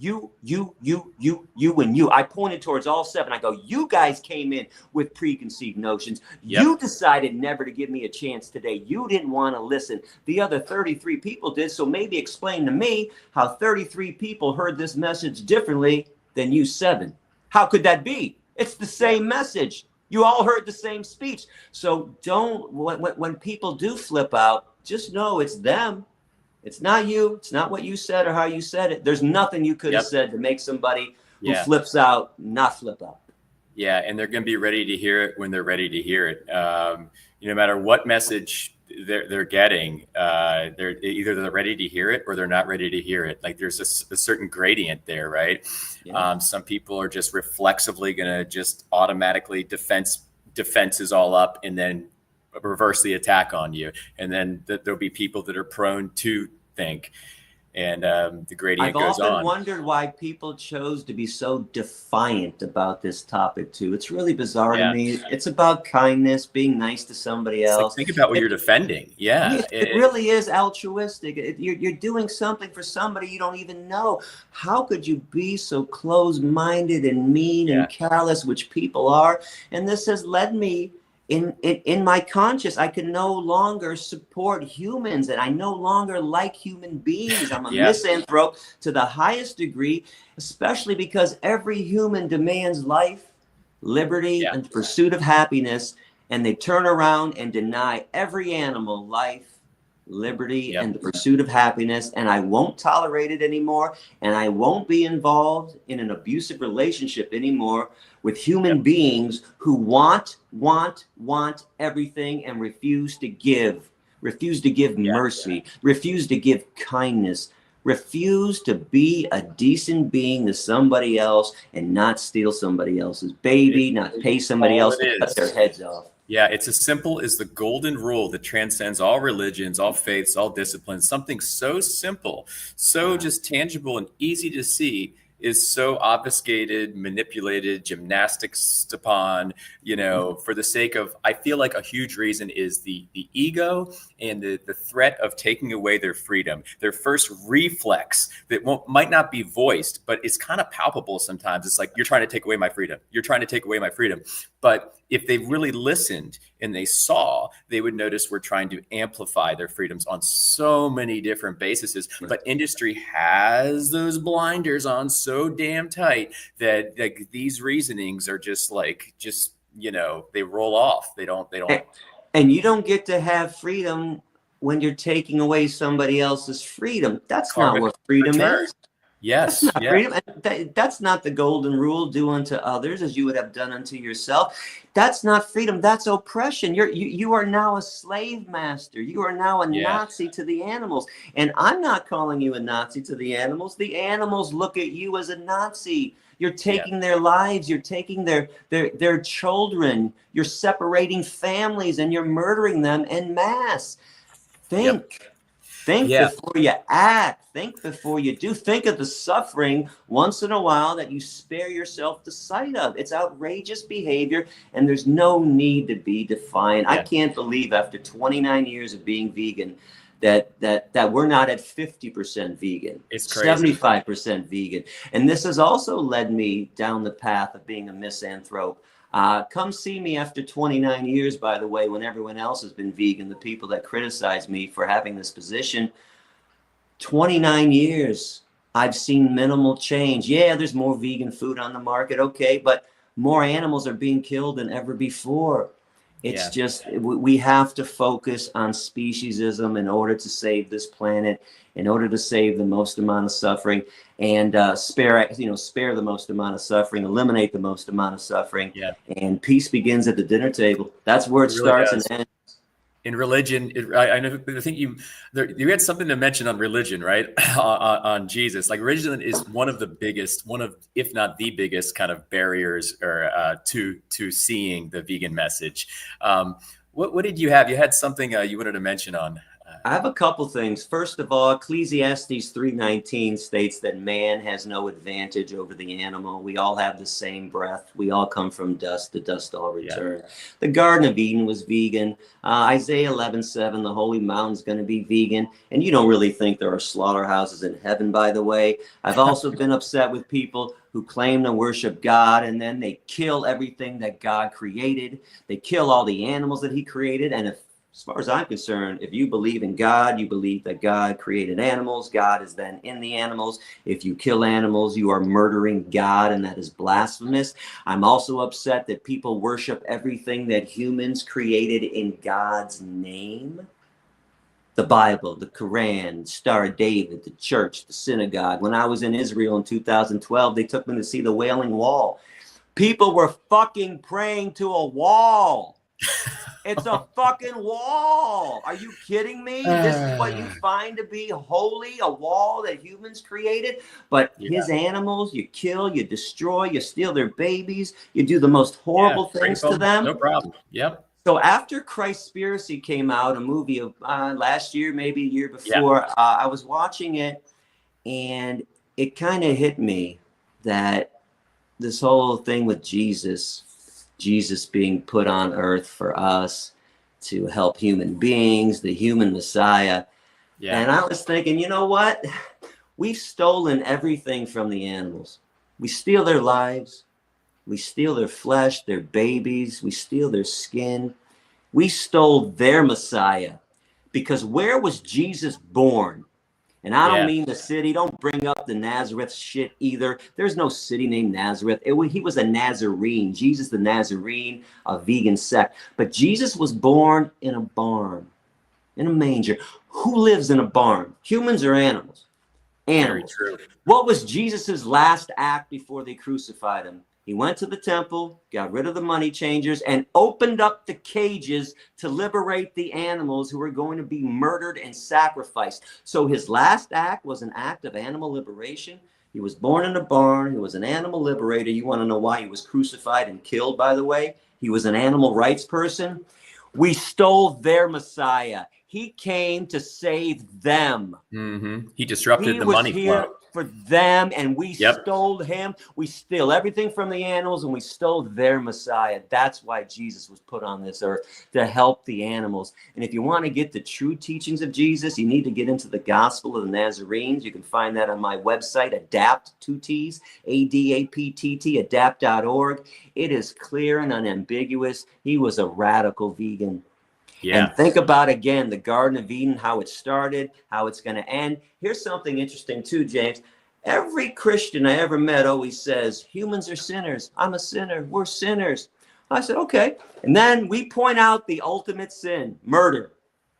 B: and you. I pointed towards all 7. I go, you guys came in with preconceived notions.
A: Yep.
B: You decided never to give me a chance today. You didn't want to listen. The other 33 people did. So maybe explain to me how 33 people heard this message differently than you 7. How could that be? It's the same message. You all heard the same speech. So don't, when people do flip out, just know it's them. It's not you. It's not what you said or how you said it. There's nothing you could have said to make somebody who flips out not flip out.
A: Yeah, and they're going to be ready to hear it when they're ready to hear it. No matter what message they're getting, they're either ready to hear it or they're not ready to hear it. Like there's a certain gradient there, right? Yeah. Some people are just reflexively going to just automatically defenses all up and then reverse the attack on you. And then there'll be people that are prone to think, and the gradient goes on. I've often
B: wondered why people chose to be so defiant about this topic too. It's really bizarre to me. It's about kindness, being nice to somebody else.
A: Like, think about what you're defending.
B: It really is altruistic. You're doing something for somebody you don't even know. How could you be so close-minded and mean and callous, which people are? And this has led me in my conscience, I can no longer support humans, and I no longer like human beings. I'm a misanthrope to the highest degree, especially because every human demands life, liberty, and the pursuit of happiness, and they turn around and deny every animal life, liberty, and the pursuit of happiness. And I won't tolerate it anymore, and I won't be involved in an abusive relationship anymore with human beings who want everything and refuse to give mercy, refuse to give kindness, refuse to be a decent being to somebody else and not steal somebody else's baby, not pay somebody else to cut their heads off.
A: Yeah, it's as simple as the golden rule that transcends all religions, all faiths, all disciplines. Something so simple, so just tangible and easy to see is so obfuscated, manipulated, gymnastics upon, for the sake of, I feel like a huge reason is the ego and the threat of taking away their freedom. Their first reflex that might not be voiced, but it's kind of palpable sometimes. It's like, you're trying to take away my freedom. You're trying to take away my freedom. But if they really listened and they saw, they would notice we're trying to amplify their freedoms on so many different bases. But industry has those blinders on so damn tight that like these reasonings are just they roll off. They don't.
B: And you don't get to have freedom when you're taking away somebody else's freedom. That's not what freedom is.
A: Yes.
B: That's not freedom. That's not the golden rule, do unto others as you would have done unto yourself. That's not freedom. That's oppression. You are now a slave master. You are now a Nazi to the animals. And I'm not calling you a Nazi to the animals. The animals look at you as a Nazi. You're taking their lives. You're taking their children. You're separating families and you're murdering them en masse. Think before you act. Think before you do. Think of the suffering once in a while that you spare yourself the sight of. It's outrageous behavior, and there's no need to be defiant. I can't believe after 29 years of being vegan that we're not at 50% vegan.
A: It's crazy.
B: 75% vegan. And this has also led me down the path of being a misanthrope. Come see me after 29 years, by the way, when everyone else has been vegan, the people that criticize me for having this position. 29 years, I've seen minimal change. Yeah, there's more vegan food on the market, okay, but more animals are being killed than ever before. It's just, we have to focus on speciesism in order to save this planet, in order to save the most amount of suffering, and spare the most amount of suffering, eliminate the most amount of suffering. And peace begins at the dinner table. That's where it starts and ends.
A: In religion, I think you had something to mention on religion, right? on Jesus. Like religion is one of the biggest, if not the biggest kind of barriers or to seeing the vegan message. What did you have? You had something you wanted to mention on
B: I have a couple things. First of all, Ecclesiastes 3:19 states that man has no advantage over the animal. We all have the same breath. We all come from dust. To dust all return.
A: Yeah.
B: The Garden of Eden was vegan. Isaiah 11:7, the holy mountain's going to be vegan. And you don't really think there are slaughterhouses in heaven, by the way. I've also been upset with people who claim to worship God, and then they kill everything that God created. They kill all the animals that he created. And as far as I'm concerned, if you believe in God, you believe that God created animals. God is then in the animals. If you kill animals, you are murdering God, and that is blasphemous. I'm also upset that people worship everything that humans created in God's name. The Bible, the Quran, Star of David, the church, the synagogue. When I was in Israel in 2012, they took me to see the Wailing Wall. People were fucking praying to a wall. It's a fucking wall. Are you kidding me? This is what you find to be holy, a wall that humans created. But his animals, you kill, you destroy, you steal their babies, you do the most horrible things to them.
A: No problem. Yep.
B: So after Christspiracy came out, a movie of last year, maybe a year before, I was watching it, and it kind of hit me that this whole thing with Jesus being put on earth for us to help human beings, the human Messiah. Yeah. And I was thinking, you know what? We've stolen everything from the animals. We steal their lives. We steal their flesh, their babies. We steal their skin. We stole their Messiah. Because where was Jesus born? And I don't mean the city. Don't bring up the Nazareth shit either. There's no city named Nazareth. He was a Nazarene. Jesus the Nazarene, a vegan sect. But Jesus was born in a barn, in a manger. Who lives in a barn? Humans or animals? Animals.
A: Very true.
B: What was Jesus's last act before they crucified him? He went to the temple, got rid of the money changers, and opened up the cages to liberate the animals who were going to be murdered and sacrificed. So his last act was an act of animal liberation. He was born in a barn. He was an animal liberator. You want to know why he was crucified and killed, by the way? He was an animal rights person. We stole their Messiah. He came to save them.
A: Mm-hmm. He disrupted the money flow.
B: For them, and we stole him. We steal everything from the animals, and we stole their Messiah. That's why Jesus was put on this earth, to help the animals. And if you want to get the true teachings of Jesus, you need to get into the gospel of the Nazarenes. You can find that on my website, adapt, 2 T's, ADAPTT, adapt.org. It is clear and unambiguous. He was a radical vegan. Yeah. And think about, again, the Garden of Eden, how it started, how it's going to end. Here's something interesting, too, James. Every Christian I ever met always says, humans are sinners. I'm a sinner. We're sinners. I said, okay. And then we point out the ultimate sin, murder.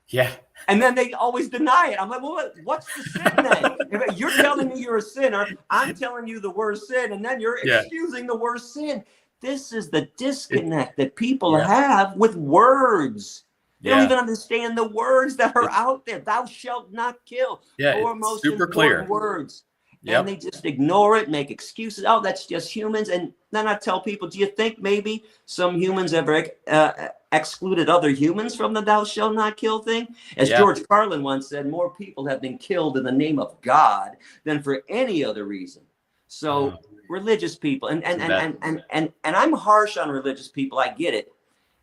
A: Yeah.
B: And then they always deny it. I'm like, well, what's the sin then? If you're telling me you're a sinner, I'm telling you the worst sin, and then you're excusing the worst sin. This is the disconnect that people have with words. They don't even understand the words that are out there. Thou shalt not kill.
A: Yeah,
B: it's
A: super clear.
B: Words. And they just ignore it, make excuses. Oh, that's just humans. And then I tell people, do you think maybe some humans ever excluded other humans from the thou shalt not kill thing? As George Carlin once said, more people have been killed in the name of God than for any other reason. So religious people, and I'm harsh on religious people. I get it.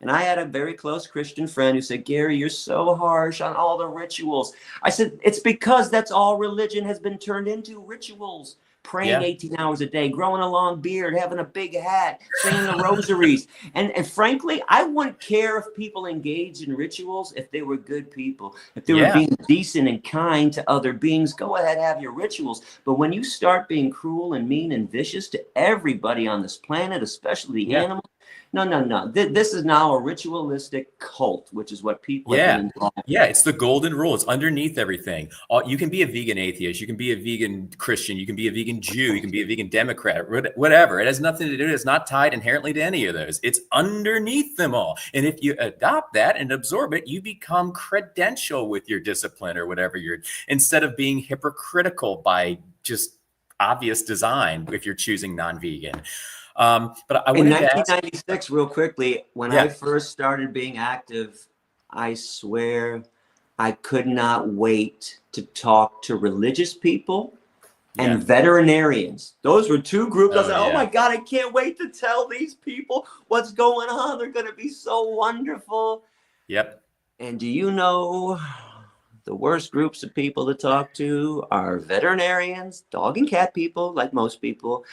B: And I had a very close Christian friend who said, Gary, you're so harsh on all the rituals. I said, it's because that's all religion has been turned into, rituals. Praying 18 hours a day, growing a long beard, having a big hat, saying the rosaries. And frankly, I wouldn't care if people engaged in rituals if they were good people. If they were being decent and kind to other beings, go ahead, have your rituals. But when you start being cruel and mean and vicious to everybody on this planet, especially the animals, no. This is now a ritualistic cult, which is what people have been involved in.
A: Yeah, it's the golden rule. It's underneath everything. You can be a vegan atheist. You can be a vegan Christian. You can be a vegan Jew. You can be a vegan Democrat, whatever. It has nothing to do. It's not tied inherently to any of those. It's underneath them all. And if you adopt that and absorb it, you become credential with your discipline or whatever instead of being hypocritical by just obvious design if you're choosing non-vegan. But I
B: in 1996, real quickly, when I first started being active, I swear I could not wait to talk to religious people
A: Yeah.
B: and veterinarians. Those were two groups. I was
A: Oh,
B: like, oh
A: yeah.
B: my God, I can't wait to tell these people what's going on. They're going to be so wonderful.
A: Yep.
B: And do you know the worst groups of people to talk to are veterinarians, dog and cat people, like most people,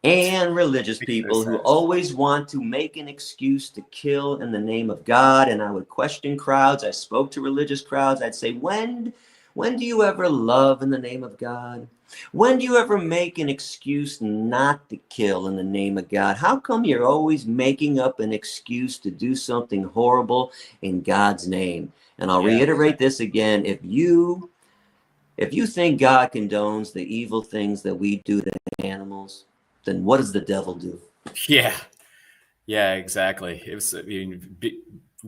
B: and religious
A: Makes no
B: people who
A: sense.
B: always want to make an excuse to kill in the name of God. And I would question crowds. I spoke to religious crowds. I'd say, when do you ever love in the name of God? When do you ever make an excuse not to kill in the name of God? How come you're always making up an excuse to do something horrible in God's name? And I'll
A: Yeah.
B: reiterate this again. If you think God condones the evil things that we do to animals, then what does the devil do?
A: Yeah. Yeah, exactly. It was, I mean, we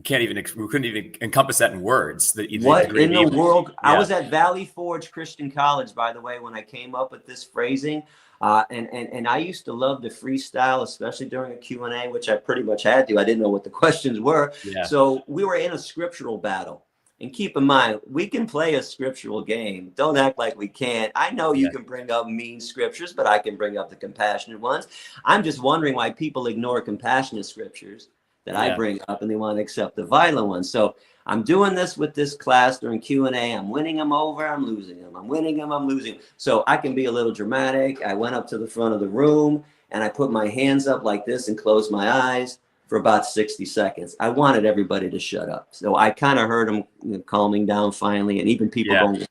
A: couldn't even encompass that in words, the
B: What
A: degree of
B: in the
A: evil.
B: world? I
A: Yeah.
B: was at Valley Forge Christian College, by the way, when I came up with this phrasing. And I used to love to freestyle, especially during a Q&A, which I pretty much had to. I didn't know what the questions were.
A: Yeah.
B: So we were in a scriptural battle. And keep in mind, we can play a scriptural game. Don't act like we can't. I know you
A: Yeah.
B: can bring up mean scriptures, but I can bring up the compassionate ones. I'm just wondering why people ignore compassionate scriptures that I
A: Yeah.
B: bring up and they want to accept the violent ones. So I'm doing this with this class during Q&A. I'm winning them over. I'm losing them. I'm winning them. I'm losing. So I can be a little dramatic. I went up to the front of the room and I put my hands up like this and closed my eyes for about 60 seconds. I wanted everybody to shut up. So I kind of heard them calming down finally. And even people going,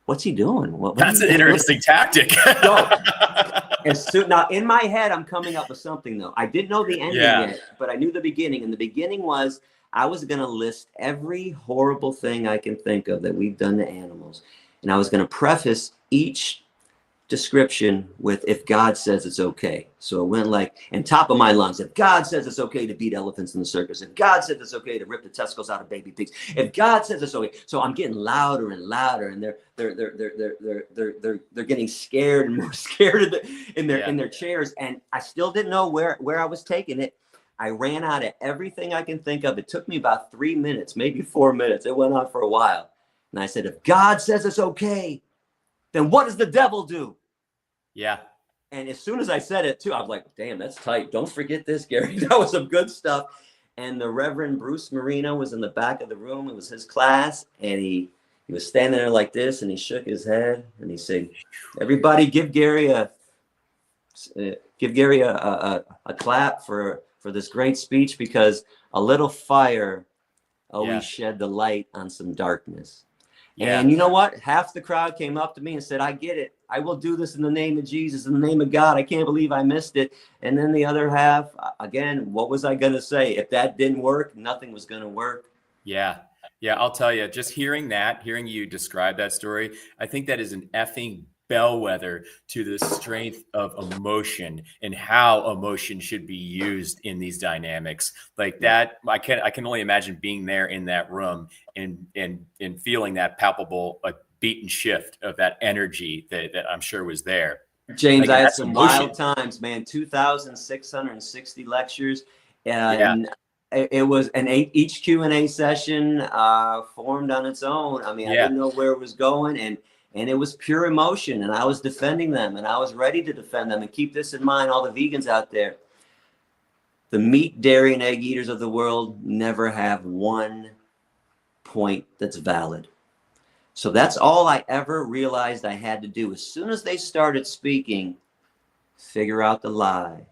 B: what's he doing?
A: That's an interesting tactic.
B: So, now in my head, I'm coming up with something though. I didn't know the ending yet, but I knew the beginning. And the beginning was I was going to list every horrible thing I can think of that we've done to animals. And I was going to preface each description with, if God says it's okay. So it went like, and top of my lungs, if God says it's okay to beat elephants in the circus, if God says it's okay to rip the testicles out of baby pigs, if God says it's okay. So I'm getting louder and louder, and they're getting scared and more scared in their chairs. And I still didn't know where I was taking it. I ran out of everything I can think of. It took me about 3 minutes, maybe 4 minutes. It went on for a while. And I said, if God says it's okay, then what does the devil do?
A: Yeah.
B: And as soon as I said it too, I was like, damn, that's tight. Don't forget this, Gary. That was some good stuff. And the Reverend Bruce Marino was in the back of the room. It was his class. And he was standing there like this, and he shook his head and he said, everybody give Gary a clap for this great speech, because a little fire always shed the light on some darkness. Yeah. And you know what? Half the crowd came up to me and said, I get it. I will do this in the name of Jesus, in the name of God. I can't believe I missed it. And then the other half, again, what was I going to say? If that didn't work, nothing was going to work.
A: Yeah. Yeah. I'll tell you, just hearing you describe that story, I think that is an effing bellwether to the strength of emotion and how emotion should be used in these dynamics like that. I can only imagine being there in that room and feeling that palpable beat and shift of that energy that I'm sure was there.
B: James,
A: like,
B: I had some wild times, man. 2,660 lectures. And it was each Q&A session formed on its own. I mean, I didn't know where it was going, and it was pure emotion, and I was defending them, and I was ready to defend them. And keep this in mind, all the vegans out there. The meat, dairy, and egg eaters of the world never have one point that's valid. So that's all I ever realized I had to do. As soon as they started speaking, figure out the lie.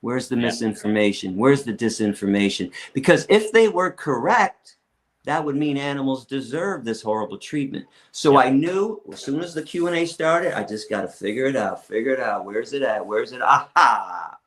B: Where's the misinformation? Where's the disinformation? Because if they were correct, that would mean animals deserve this horrible treatment. So I knew as soon as the Q&A started, I just got to figure it out. Where's it at? Where's it? Aha.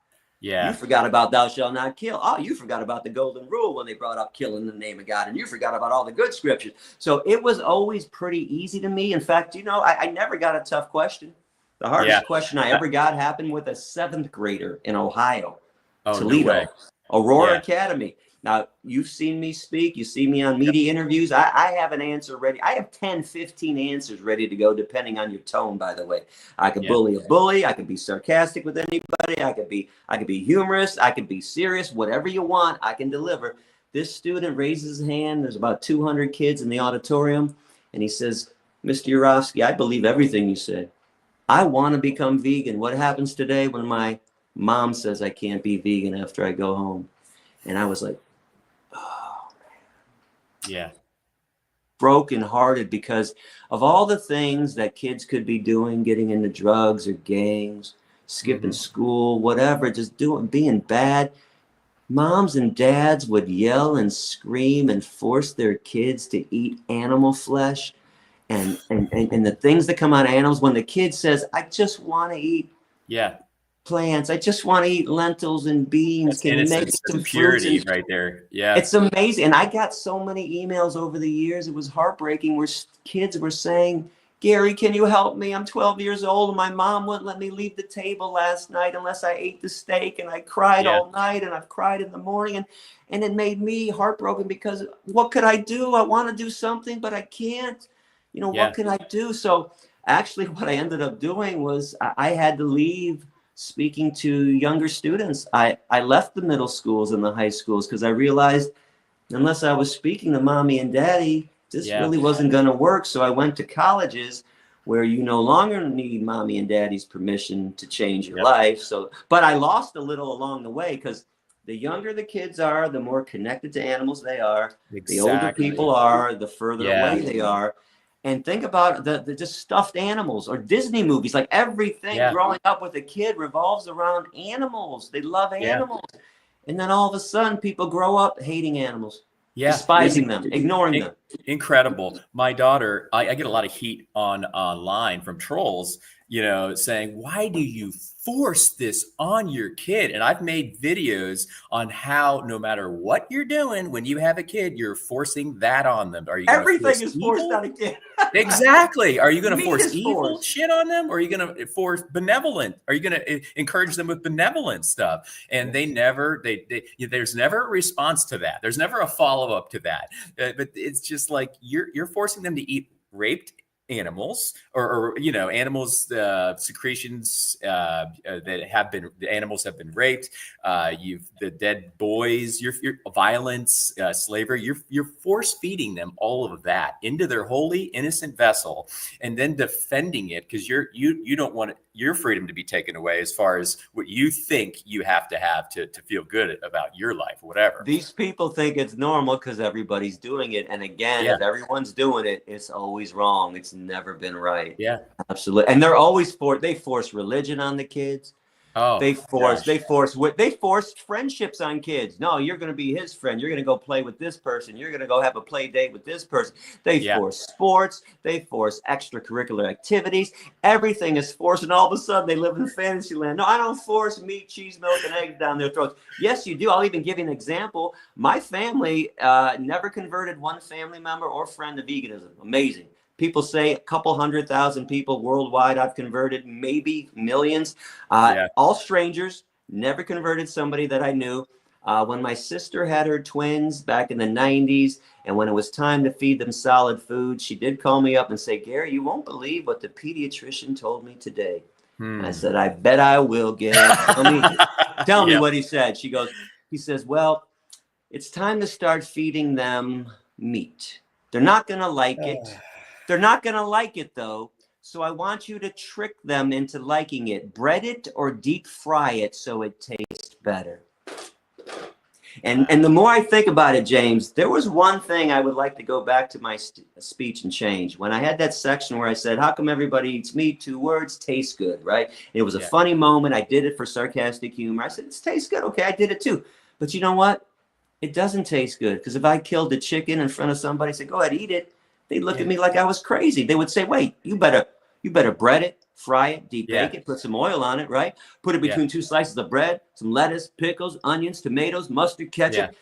B: Yeah. You forgot about thou shalt not kill. Oh, you forgot about the golden rule when they brought up killing in the name of God. And you forgot about all the good scriptures. So it was always pretty easy to me. In fact, I never got a tough question. The hardest question I ever got happened with a 7th grader in Ohio, Toledo, Aurora Academy. Now, you've seen me speak. You see me on media interviews. I have an answer ready. I have 10, 15 answers ready to go, depending on your tone, by the way. I could bully a bully. I could be sarcastic with anybody. I could be humorous. I could be serious. Whatever you want, I can deliver. This student raises his hand. There's about 200 kids in the auditorium. And he says, Mr. Yourofsky, I believe everything you said. I want to become vegan. What happens today when my mom says I can't be vegan after I go home? And I was like, oh,
A: yeah,
B: brokenhearted, because of all the things that kids could be doing, getting into drugs or gangs, skipping school, whatever, just being bad. Moms and dads would yell and scream and force their kids to eat animal flesh and the things that come out of animals. When the kid says, I just want to eat plants, I just want to eat lentils and beans,
A: that's
B: can you make
A: innocence,
B: some
A: that's purity
B: fruits
A: right there. Yeah,
B: it's amazing. And I got so many emails over the years. It was heartbreaking where kids were saying, Gary, can you help me? I'm 12 years old and my mom wouldn't let me leave the table last night unless I ate the steak. And I cried all night, and I've cried in the morning. And it made me heartbroken, because what could I do? I want to do something, but I can't. You know, what can I do? So actually what I ended up doing was I had to leave speaking to younger students. I left the middle schools and the high schools because I realized unless I was speaking to mommy and daddy, this really wasn't going to work. So I went to colleges where you no longer need mommy and daddy's permission to change your life. So, but I lost a little along the way, because the younger the kids are, the more connected to animals they are. The older people are, the further away they are. And think about the just stuffed animals or Disney movies. Like everything growing up with a kid revolves around animals. They love animals. And then all of a sudden people grow up hating animals, despising them, ignoring them.
A: Incredible. My daughter, I get a lot of heat online from trolls, you know, saying, why do you force this on your kid? And I've made videos on how no matter what you're doing, when you have a kid, you're forcing that on them. Are you
B: everything is forced on a kid?
A: Exactly. Are you going to force evil shit on them? Or are you going to force benevolent? Are you going to encourage them with benevolent stuff? And they never, there's never a response to that. There's never a follow-up to that. But it's just like you're forcing them to eat raped animals, or you know, animals secretions that have been, the animals have been raped, the dead boys, your violence, slavery, you're force feeding them all of that into their holy innocent vessel, and then defending it because you don't want your freedom to be taken away as far as what you think you have to feel good about your life, whatever.
B: These people think it's normal because everybody's doing it. And again, if everyone's doing it, it's always wrong. It's never been right.
A: Yeah,
B: absolutely. And they're always they force religion on the kids.
A: Oh,
B: they force friendships on kids. No, you're going to be his friend. You're going to go play with this person. You're going to go have a play date with this person. They force sports. They force extracurricular activities. Everything is forced, and all of a sudden they live in fantasy land. No, I don't force meat, cheese, milk, and eggs down their throats. Yes, you do. I'll even give you an example. My family never converted one family member or friend to veganism. Amazing. People say a couple 100,000 people worldwide I've converted, maybe millions. All strangers, never converted somebody that I knew. When my sister had her twins back in the 90s, and when it was time to feed them solid food, she did call me up and say, Gary, you won't believe what the pediatrician told me today. I said, I bet I will, Gary. Tell me what he said. He says, well, it's time to start feeding them meat. They're not going to like it. They're not going to like it, though. So I want you to trick them into liking it. Bread it or deep fry it so it tastes better. And the more I think about it, James, there was one thing I would like to go back to my speech and change. When I had that section where I said, how come everybody eats meat? 2 words, tastes good, right? It was a funny moment. I did it for sarcastic humor. I said, it tastes good. Okay, I did it too. But you know what? It doesn't taste good. Because if I killed a chicken in front of somebody and said, go ahead, eat it, they'd look at me like I was crazy. They would say, wait, you better bread it, fry it, deep bake it, put some oil on it, right? Put it between 2 slices of bread, some lettuce, pickles, onions, tomatoes, mustard, ketchup.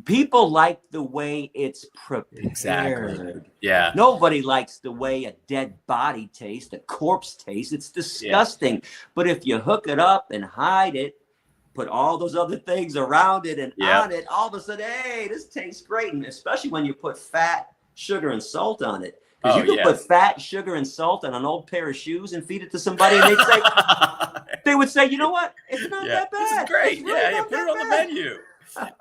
B: People like the way it's prepared.
A: Exactly. Yeah.
B: Nobody likes the way a dead body tastes, a corpse tastes. It's disgusting. But if you hook it up and hide it, put all those other things around it and on it, all of a sudden, hey, this tastes great. And especially when you put fat, sugar, and salt on it. Because you can put fat, sugar, and salt on an old pair of shoes and feed it to somebody, and they would say, you know what? It's not that bad.
A: This is great. Really put it on the menu.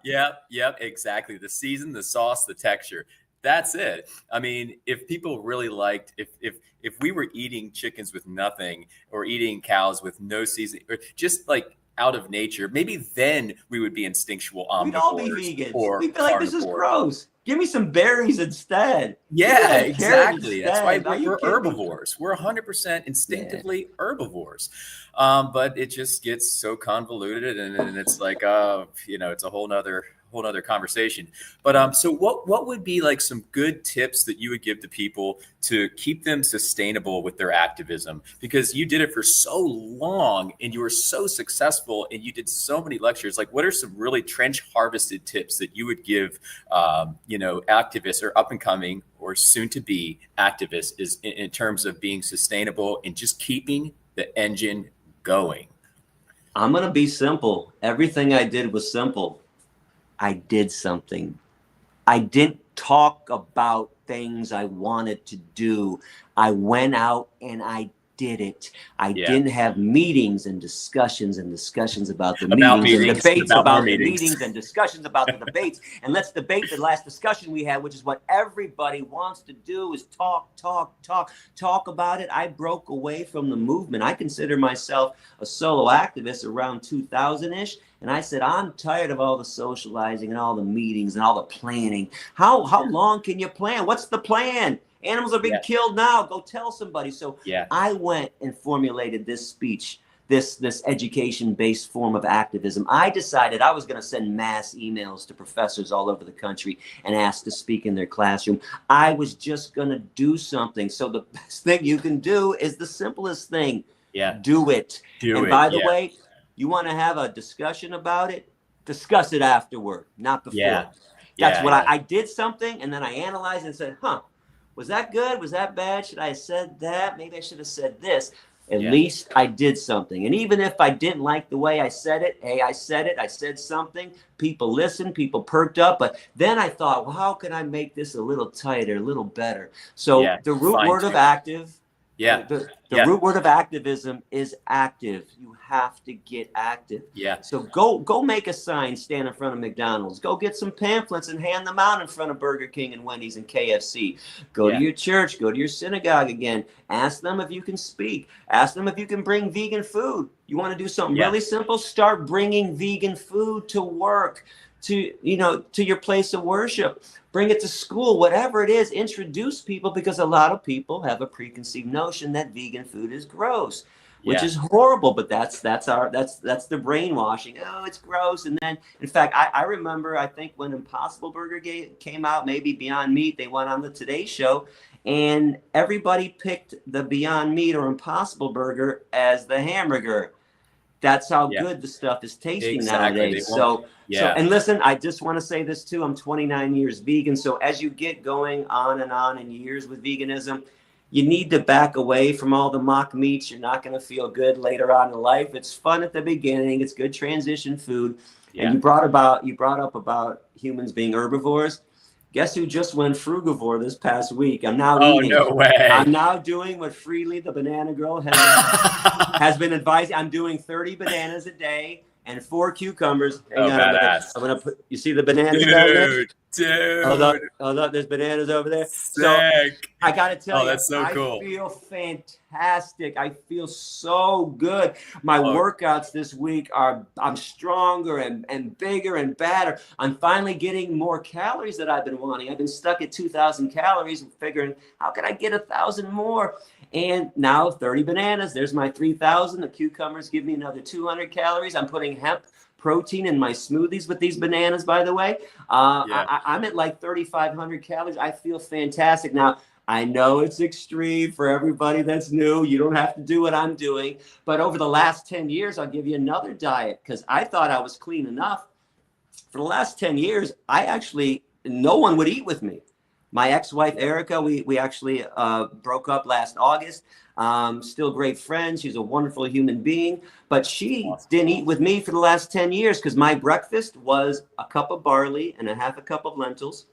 A: Yep, exactly. The season, the sauce, the texture. That's it. I mean, if people really liked, if we were eating chickens with nothing or eating cows with no seasoning, or just like out of nature, maybe then we would be instinctual
B: We'd all be
A: omnivores
B: vegans.
A: or
B: We'd be like, this is
A: carnivores.
B: gross. Give me some berries instead. Give me
A: Yeah,
B: that carrot
A: exactly. That's why
B: instead. Are you
A: we're
B: kidding me?
A: herbivores. We're 100%
B: Yeah.
A: instinctively herbivores. But it just gets so convoluted, and it's like, it's a whole nother conversation. But so what would be like some good tips that you would give to people to keep them sustainable with their activism? Because you did it for so long and you were so successful and you did so many lectures. Like, what are some really trench harvested tips that you would give, activists or up and coming or soon to be activists is in terms of being sustainable and just keeping the engine going?
B: I'm going to be simple. Everything I did was simple. I did something. I didn't talk about things I wanted to do. I went out and I did it. I didn't have meetings and discussions about the meetings and debates about the meetings and discussions about the debates. And let's debate the last discussion we had, which is what everybody wants to do, is talk about it. I broke away from the movement. I consider myself a solo activist around 2000-ish. And I said, I'm tired of all the socializing and all the meetings and all the planning. How long can you plan? What's the plan? Animals are being killed now. Go tell somebody. So I went and formulated this speech, this education-based form of activism. I decided I was going to send mass emails to professors all over the country and ask to speak in their classroom. I was just going to do something. So the best thing you can do is the simplest thing. Do it. And by the way, you want to have a discussion about it? Discuss it afterward, not before. That's what I did something, and then I analyzed and said, was that good? Was that bad? Should I have said that? Maybe I should have said this. At least I did something. And even if I didn't like the way I said it, hey, I said something. People listened, people perked up. But then I thought, well, how can I make this a little tighter, a little better? So the root word of active, the root word of activism is active. You have to get active. So go make a sign, stand in front of McDonald's. Go get some pamphlets and hand them out in front of Burger King and Wendy's and KFC. Go to your church. Go to your synagogue again. Ask them if you can speak. Ask them if you can bring vegan food. You want to do something really simple? Start bringing vegan food to work, to your place of worship. Bring it to school, whatever it is. Introduce people, because a lot of people have a preconceived notion that vegan food is gross, which is horrible. But that's the brainwashing. Oh, it's gross. And then, in fact, I remember, I think when Impossible Burger came out, maybe Beyond Meat, they went on the Today Show, and everybody picked the Beyond Meat or Impossible Burger as the hamburger. That's how good the stuff is tasting nowadays. So, and listen, I just want to say this too. I'm 29 years vegan. So as you get going on in years with veganism, you need to back away from all the mock meats. You're not going to feel good later on in life. It's fun at the beginning. It's good transition food. And you brought up about humans being herbivores. Guess who just went frugivore this past week? I'm now eating.
A: No way.
B: I'm now doing what Freely, the banana girl, has been advising. I'm doing 30 bananas a day and 4 cucumbers. Hang on, I'm gonna put. You see the bananas down there?
A: Dude.
B: Hold up, there's bananas over there.
A: Sick.
B: So I gotta tell you,
A: that's so cool.
B: I feel fantastic. I feel so good. My workouts this week I'm stronger and bigger and badder. I'm finally getting more calories that I've been wanting. I've been stuck at 2,000 calories and figuring, how can I get 1,000 more? And now 30 bananas, there's my 3,000. The cucumbers give me another 200 calories. I'm putting hemp protein in my smoothies with these bananas, by the way. I'm at like 3,500 calories. I feel fantastic. Now, I know it's extreme for everybody that's new. You don't have to do what I'm doing. But over the last 10 years, I'll give you another diet, because I thought I was clean enough. For the last 10 years, no one would eat with me. My ex-wife, Erica, we actually broke up last August. Still great friends. She's a wonderful human being, but she didn't eat with me for the last 10 years, because my breakfast was a cup of barley and a half a cup of lentils,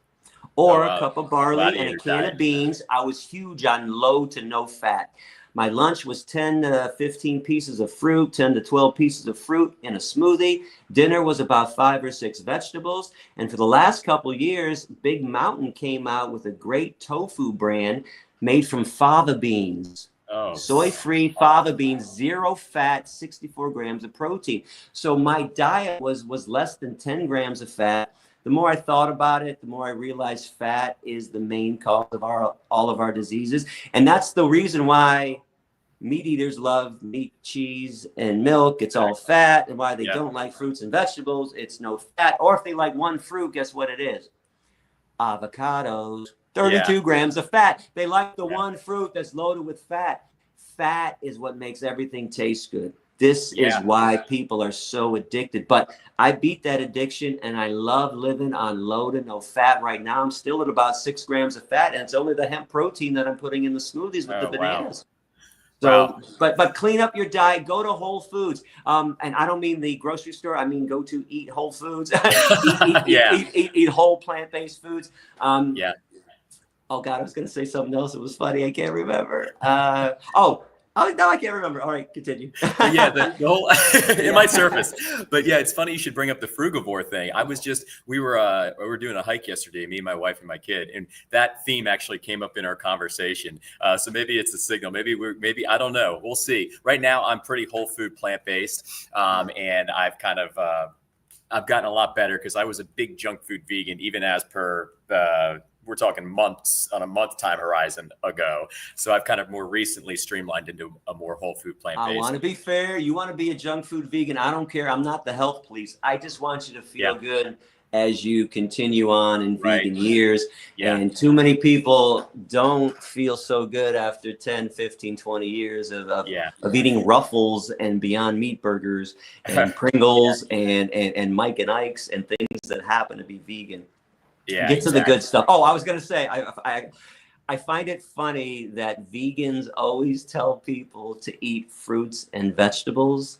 B: or a cup of barley and a can of beans. I was huge on low to no fat. My lunch was 10 to 15 pieces of fruit, 10 to 12 pieces of fruit in a smoothie. Dinner was about 5 or 6 vegetables. And for the last couple years, Big Mountain came out with a great tofu brand made from fava beans.
A: Oh,
B: Soy-free fava beans, 0 fat, 64 grams of protein. So my diet was less than 10 grams of fat. The more I thought about it, the more I realized fat is the main cause of all of our diseases. And that's the reason why meat eaters love meat, cheese, and milk. It's all fat. And why they don't like fruits and vegetables, it's no fat. Or if they like one fruit, guess what it is? Avocados. 32 grams of fat. They like the one fruit that's loaded with fat. Fat is what makes everything taste good. This is why people are so addicted. But I beat that addiction, and I love living on low to no fat. Right now, I'm still at about 6 grams of fat, and it's only the hemp protein that I'm putting in the smoothies with the bananas. So, but clean up your diet. Go to Whole Foods, and I don't mean the grocery store. I mean go to Eat Whole Foods. eat whole plant-based foods. Oh God, I was going to say something else. It was funny. I can't remember. Oh, no, I can't remember. All right, continue.
A: The whole it might surface, but it's funny you should bring up the frugivore thing. We were doing a hike yesterday, me, my wife, and my kid, and that theme actually came up in our conversation. So maybe it's a signal. Maybe I don't know. We'll see. Right now, I'm pretty whole food plant based, and I've kind of I've gotten a lot better because I was a big junk food vegan, even as per we're talking months on a month time horizon ago. So I've kind of more recently streamlined into a more whole food plant-based.
B: I want to be fair. You want to be a junk food vegan. I don't care. I'm not the health police. I just want you to feel good as you continue on in vegan years. And too many people don't feel so good after 10, 15, 20 years of eating Ruffles and Beyond Meat burgers and Pringles and Mike and Ike's and things that happen to be vegan. Get to the good stuff. Oh, I was going to say, I find it funny that vegans always tell people to eat fruits and vegetables,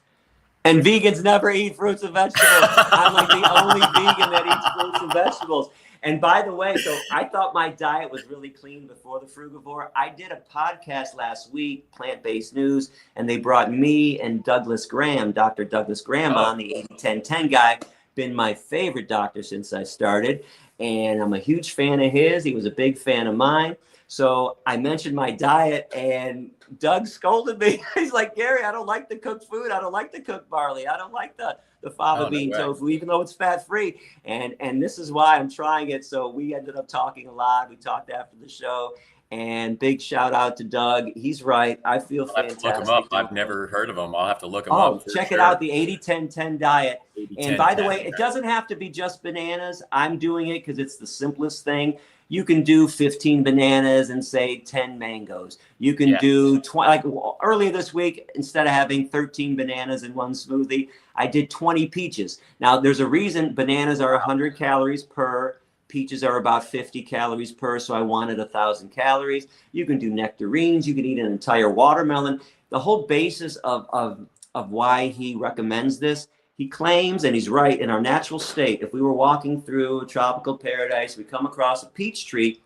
B: and vegans never eat fruits and vegetables. I'm like the only vegan that eats fruits and vegetables. And by the way, so I thought my diet was really clean before the frugivore. I did a podcast last week, Plant-Based News, and they brought me and Douglas Graham, Dr. Douglas Graham on, the 80-10-10 guy. Been my favorite doctor since I started. And I'm a huge fan of his. He was a big fan of mine. So I mentioned my diet, and Doug scolded me. He's like, Gary, I don't like the cooked food. I don't like the cooked barley. I don't like the fava bean tofu, even though it's fat-free. And this is why I'm trying it. So we ended up talking a lot. We talked after the show. And big shout out to Doug. He's right. I feel fantastic.
A: Look him up. I've never heard of him. I'll have to look him up.
B: Check it out, the 80-10-10 diet. And by the way, it doesn't have to be just bananas. I'm doing it because it's the simplest thing. You can do 15 bananas and say 10 mangoes. You can do 20. Like earlier this week, instead of having 13 bananas in one smoothie, I did 20 peaches. Now, there's a reason bananas are 100 calories per. Peaches are about 50 calories per, so I wanted 1,000 calories. You can do nectarines. You can eat an entire watermelon. The whole basis of why he recommends this, he claims, and he's right, in our natural state, if we were walking through a tropical paradise, we come across a peach tree,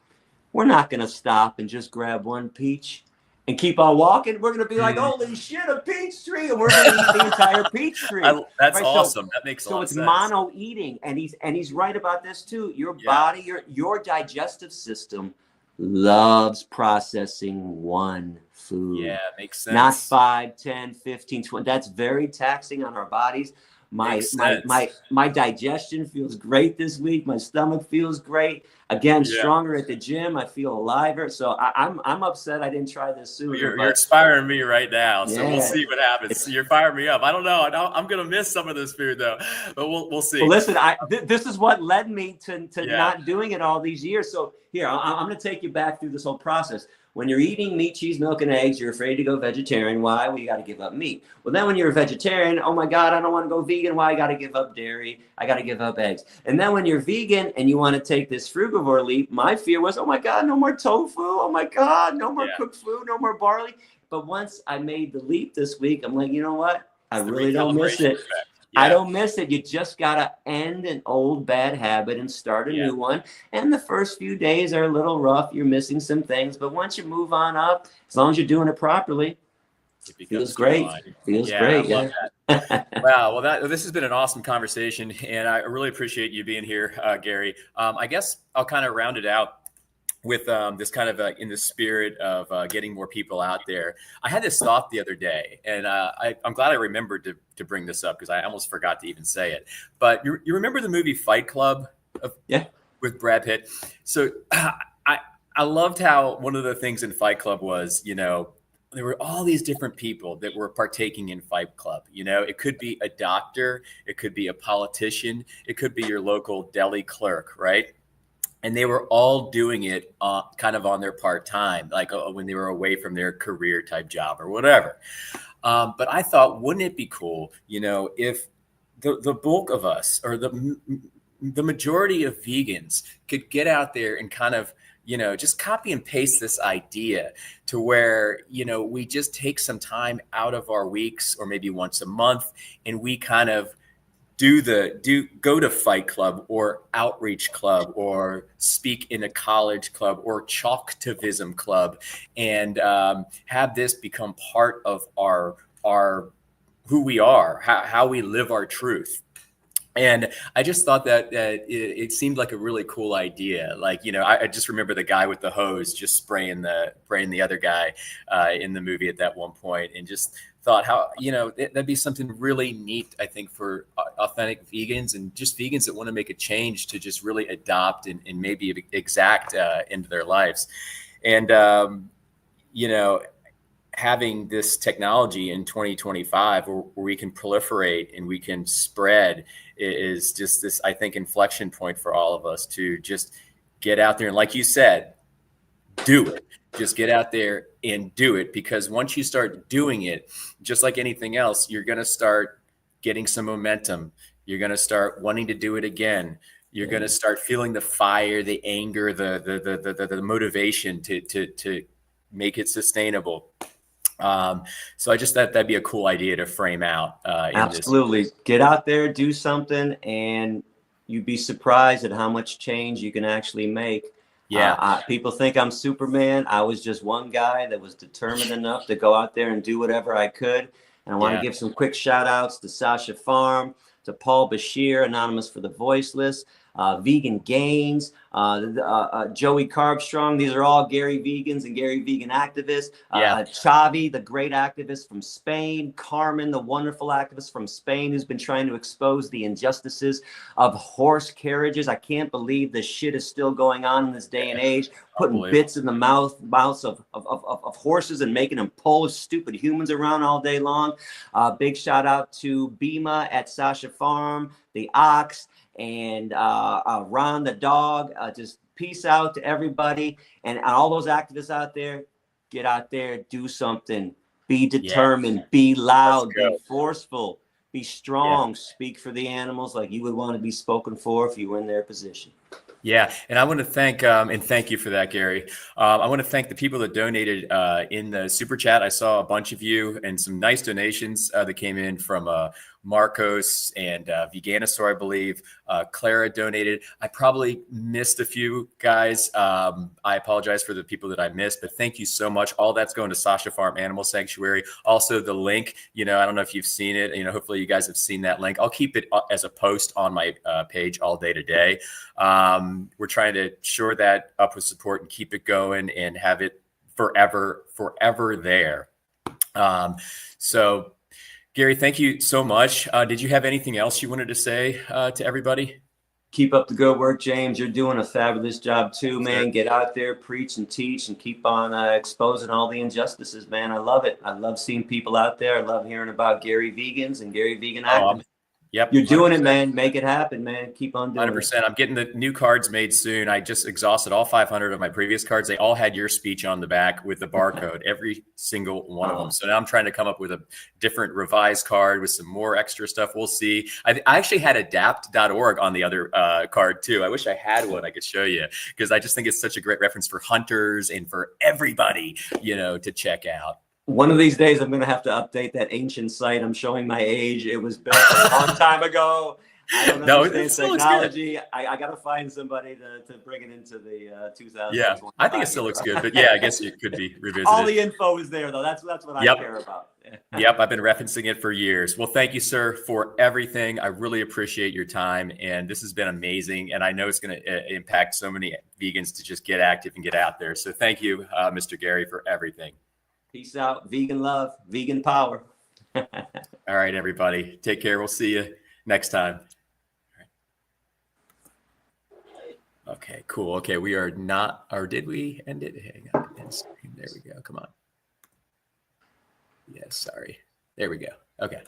B: we're not going to stop and just grab one peach and keep on walking. We're going to be like, holy shit, a peach tree. And we're going to eat the entire peach tree.
A: That's awesome. That makes a lot of sense.
B: So it's mono eating. And he's right about this too. Your body, your digestive system loves processing one food.
A: Yeah, makes sense.
B: Not 5, 10, 15, 20. That's very taxing on our bodies. My digestion feels great this week. My stomach feels great. Again, stronger at the gym. I feel aliver. So I'm upset I didn't try this sooner.
A: You're inspiring me right now. So we'll see what happens. You're firing me up. I don't know. I'm gonna miss some of this food though, but we'll see.
B: Well, listen, this is what led me to not doing it all these years. So here, I'm gonna take you back through this whole process. When you're eating meat, cheese, milk, and eggs, you're afraid to go vegetarian. Why? Well, you got to give up meat. Well, then when you're a vegetarian, oh my God, I don't want to go vegan. Why? I got to give up dairy. I got to give up eggs. And then when you're vegan and you want to take this frugivore leap, my fear was, oh my God, no more tofu. Oh my God, no more cooked food, no more barley. But once I made the leap this week, I'm like, you know what? I really don't miss it. I
A: Yeah.
B: don't miss it. You just got to end an old bad habit and start a
A: Yeah.
B: new one. And the first few days are a little rough. You're missing some things. But once you move on up, as long as you're doing it properly,
A: It becomes
B: feels great.
A: fine.
B: Feels
A: Yeah, I
B: great.
A: love
B: Yeah.
A: that. Wow. Well, this has been an awesome conversation, and I really appreciate you being here, Gary. I guess I'll kind of round it out with this kind of in the spirit of getting more people out there. I had this thought the other day, and I'm glad I remembered to bring this up because I almost forgot to even say it. But you remember the movie Fight Club
B: Yeah.
A: with Brad Pitt? So I loved how one of the things in Fight Club was, there were all these different people that were partaking in Fight Club. It could be a doctor, it could be a politician, it could be your local deli clerk, right? And they were all doing it kind of on their part time, like when they were away from their career type job or whatever. But I thought, wouldn't it be cool, if the bulk of us or the majority of vegans could get out there and kind of, just copy and paste this idea to where, we just take some time out of our weeks or maybe once a month and we kind of go to Fight Club or Outreach Club or speak in a college club or Chalktivism club and have this become part of our who we are, how we live our truth. And I just thought that it seemed like a really cool idea. Like, I just remember the guy with the hose just spraying the other guy in the movie at that one point, and just thought how, that'd be something really neat, I think, for authentic vegans and just vegans that want to make a change to just really adopt and maybe exact into their lives. And, having this technology in 2025 where we can proliferate and we can spread is just this, I think, inflection point for all of us to just get out there. And like you said, do it. Just get out there and do it, because once you start doing it, just like anything else, you're going to start getting some momentum. You're going to start wanting to do it again. You're going to start feeling the fire, the anger, the motivation to make it sustainable. So I just thought that'd be a cool idea to frame out.
B: Absolutely. Get out there, do something, and you'd be surprised at how much change you can actually make.
A: Yeah.
B: People think I'm Superman. I was just one guy that was determined enough to go out there and do whatever I could. And I want to give some quick shout outs to Sasha Farm, to Paul Bashir, Anonymous for the Voiceless, Vegan Gains, Joey Carbstrong. These are all Gary Vegans and Gary Vegan activists. Xavi, the great activist from Spain. Carmen, the wonderful activist from Spain, who's been trying to expose the injustices of horse carriages. I can't believe this shit is still going on in this day and age, putting bits in the mouths of horses and making them pull stupid humans around all day long. Big shout out to Bima at Sasha Farm, the Ox, and Ron the dog. Just peace out to everybody, and all those activists out there. Get out there, do something, be determined, be loud, be forceful, be strong, speak for the animals like you would want to be spoken for if you were in their position.
A: Yeah, and I want to thank and thank you for that, Gary. I want to thank the people that donated in the super chat. I saw a bunch of you and some nice donations that came in from Marcos and Veganisaur, I believe. Clara donated. I probably missed a few guys. I apologize for the people that I missed, but thank you so much. All that's going to Sasha Farm Animal Sanctuary. Also, the link, I don't know if you've seen it. Hopefully you guys have seen that link. I'll keep it as a post on my page all day today. We're trying to shore that up with support and keep it going and have it forever there. So Gary, thank you so much. Did you have anything else you wanted to say to everybody?
B: Keep up the good work, James. You're doing a fabulous job too, man. Get out there, preach and teach, and keep on exposing all the injustices, man. I love it. I love seeing people out there. I love hearing about Gary Vegans and Gary Vegan activists.
A: Yep.
B: You're doing 100%. It, man. Make it happen, man. Keep on doing
A: 100%. I'm getting the new cards made soon. I just exhausted all 500 of my previous cards. They all had your speech on the back with the barcode, every single one of them. So now I'm trying to come up with a different revised card with some more extra stuff. We'll see. I actually had adapt.org on the other card too. I wish I had one I could show you, because I just think it's such a great reference for hunters and for everybody, to check out.
B: One of these days, I'm going to have to update that ancient site. I'm showing my age. It was built a long time ago. I don't
A: No,
B: understand
A: it still looks good.
B: technology. I got to find somebody to bring it into the 2025.
A: Yeah, I think it still looks good, but yeah, I guess it could be revisited.
B: All the info is there, though. That's what I care about.
A: Yep, I've been referencing it for years. Well, thank you, sir, for everything. I really appreciate your time, and this has been amazing. And I know it's going to impact so many vegans to just get active and get out there. So thank you, Mr. Gary, for everything. Peace
B: out. Vegan love, vegan power.
A: All right, everybody. Take care. We'll see you next time. Okay, cool. Okay, we are not, or did we end it? Hang on. There we go. Come on. Yes, sorry. There we go. Okay.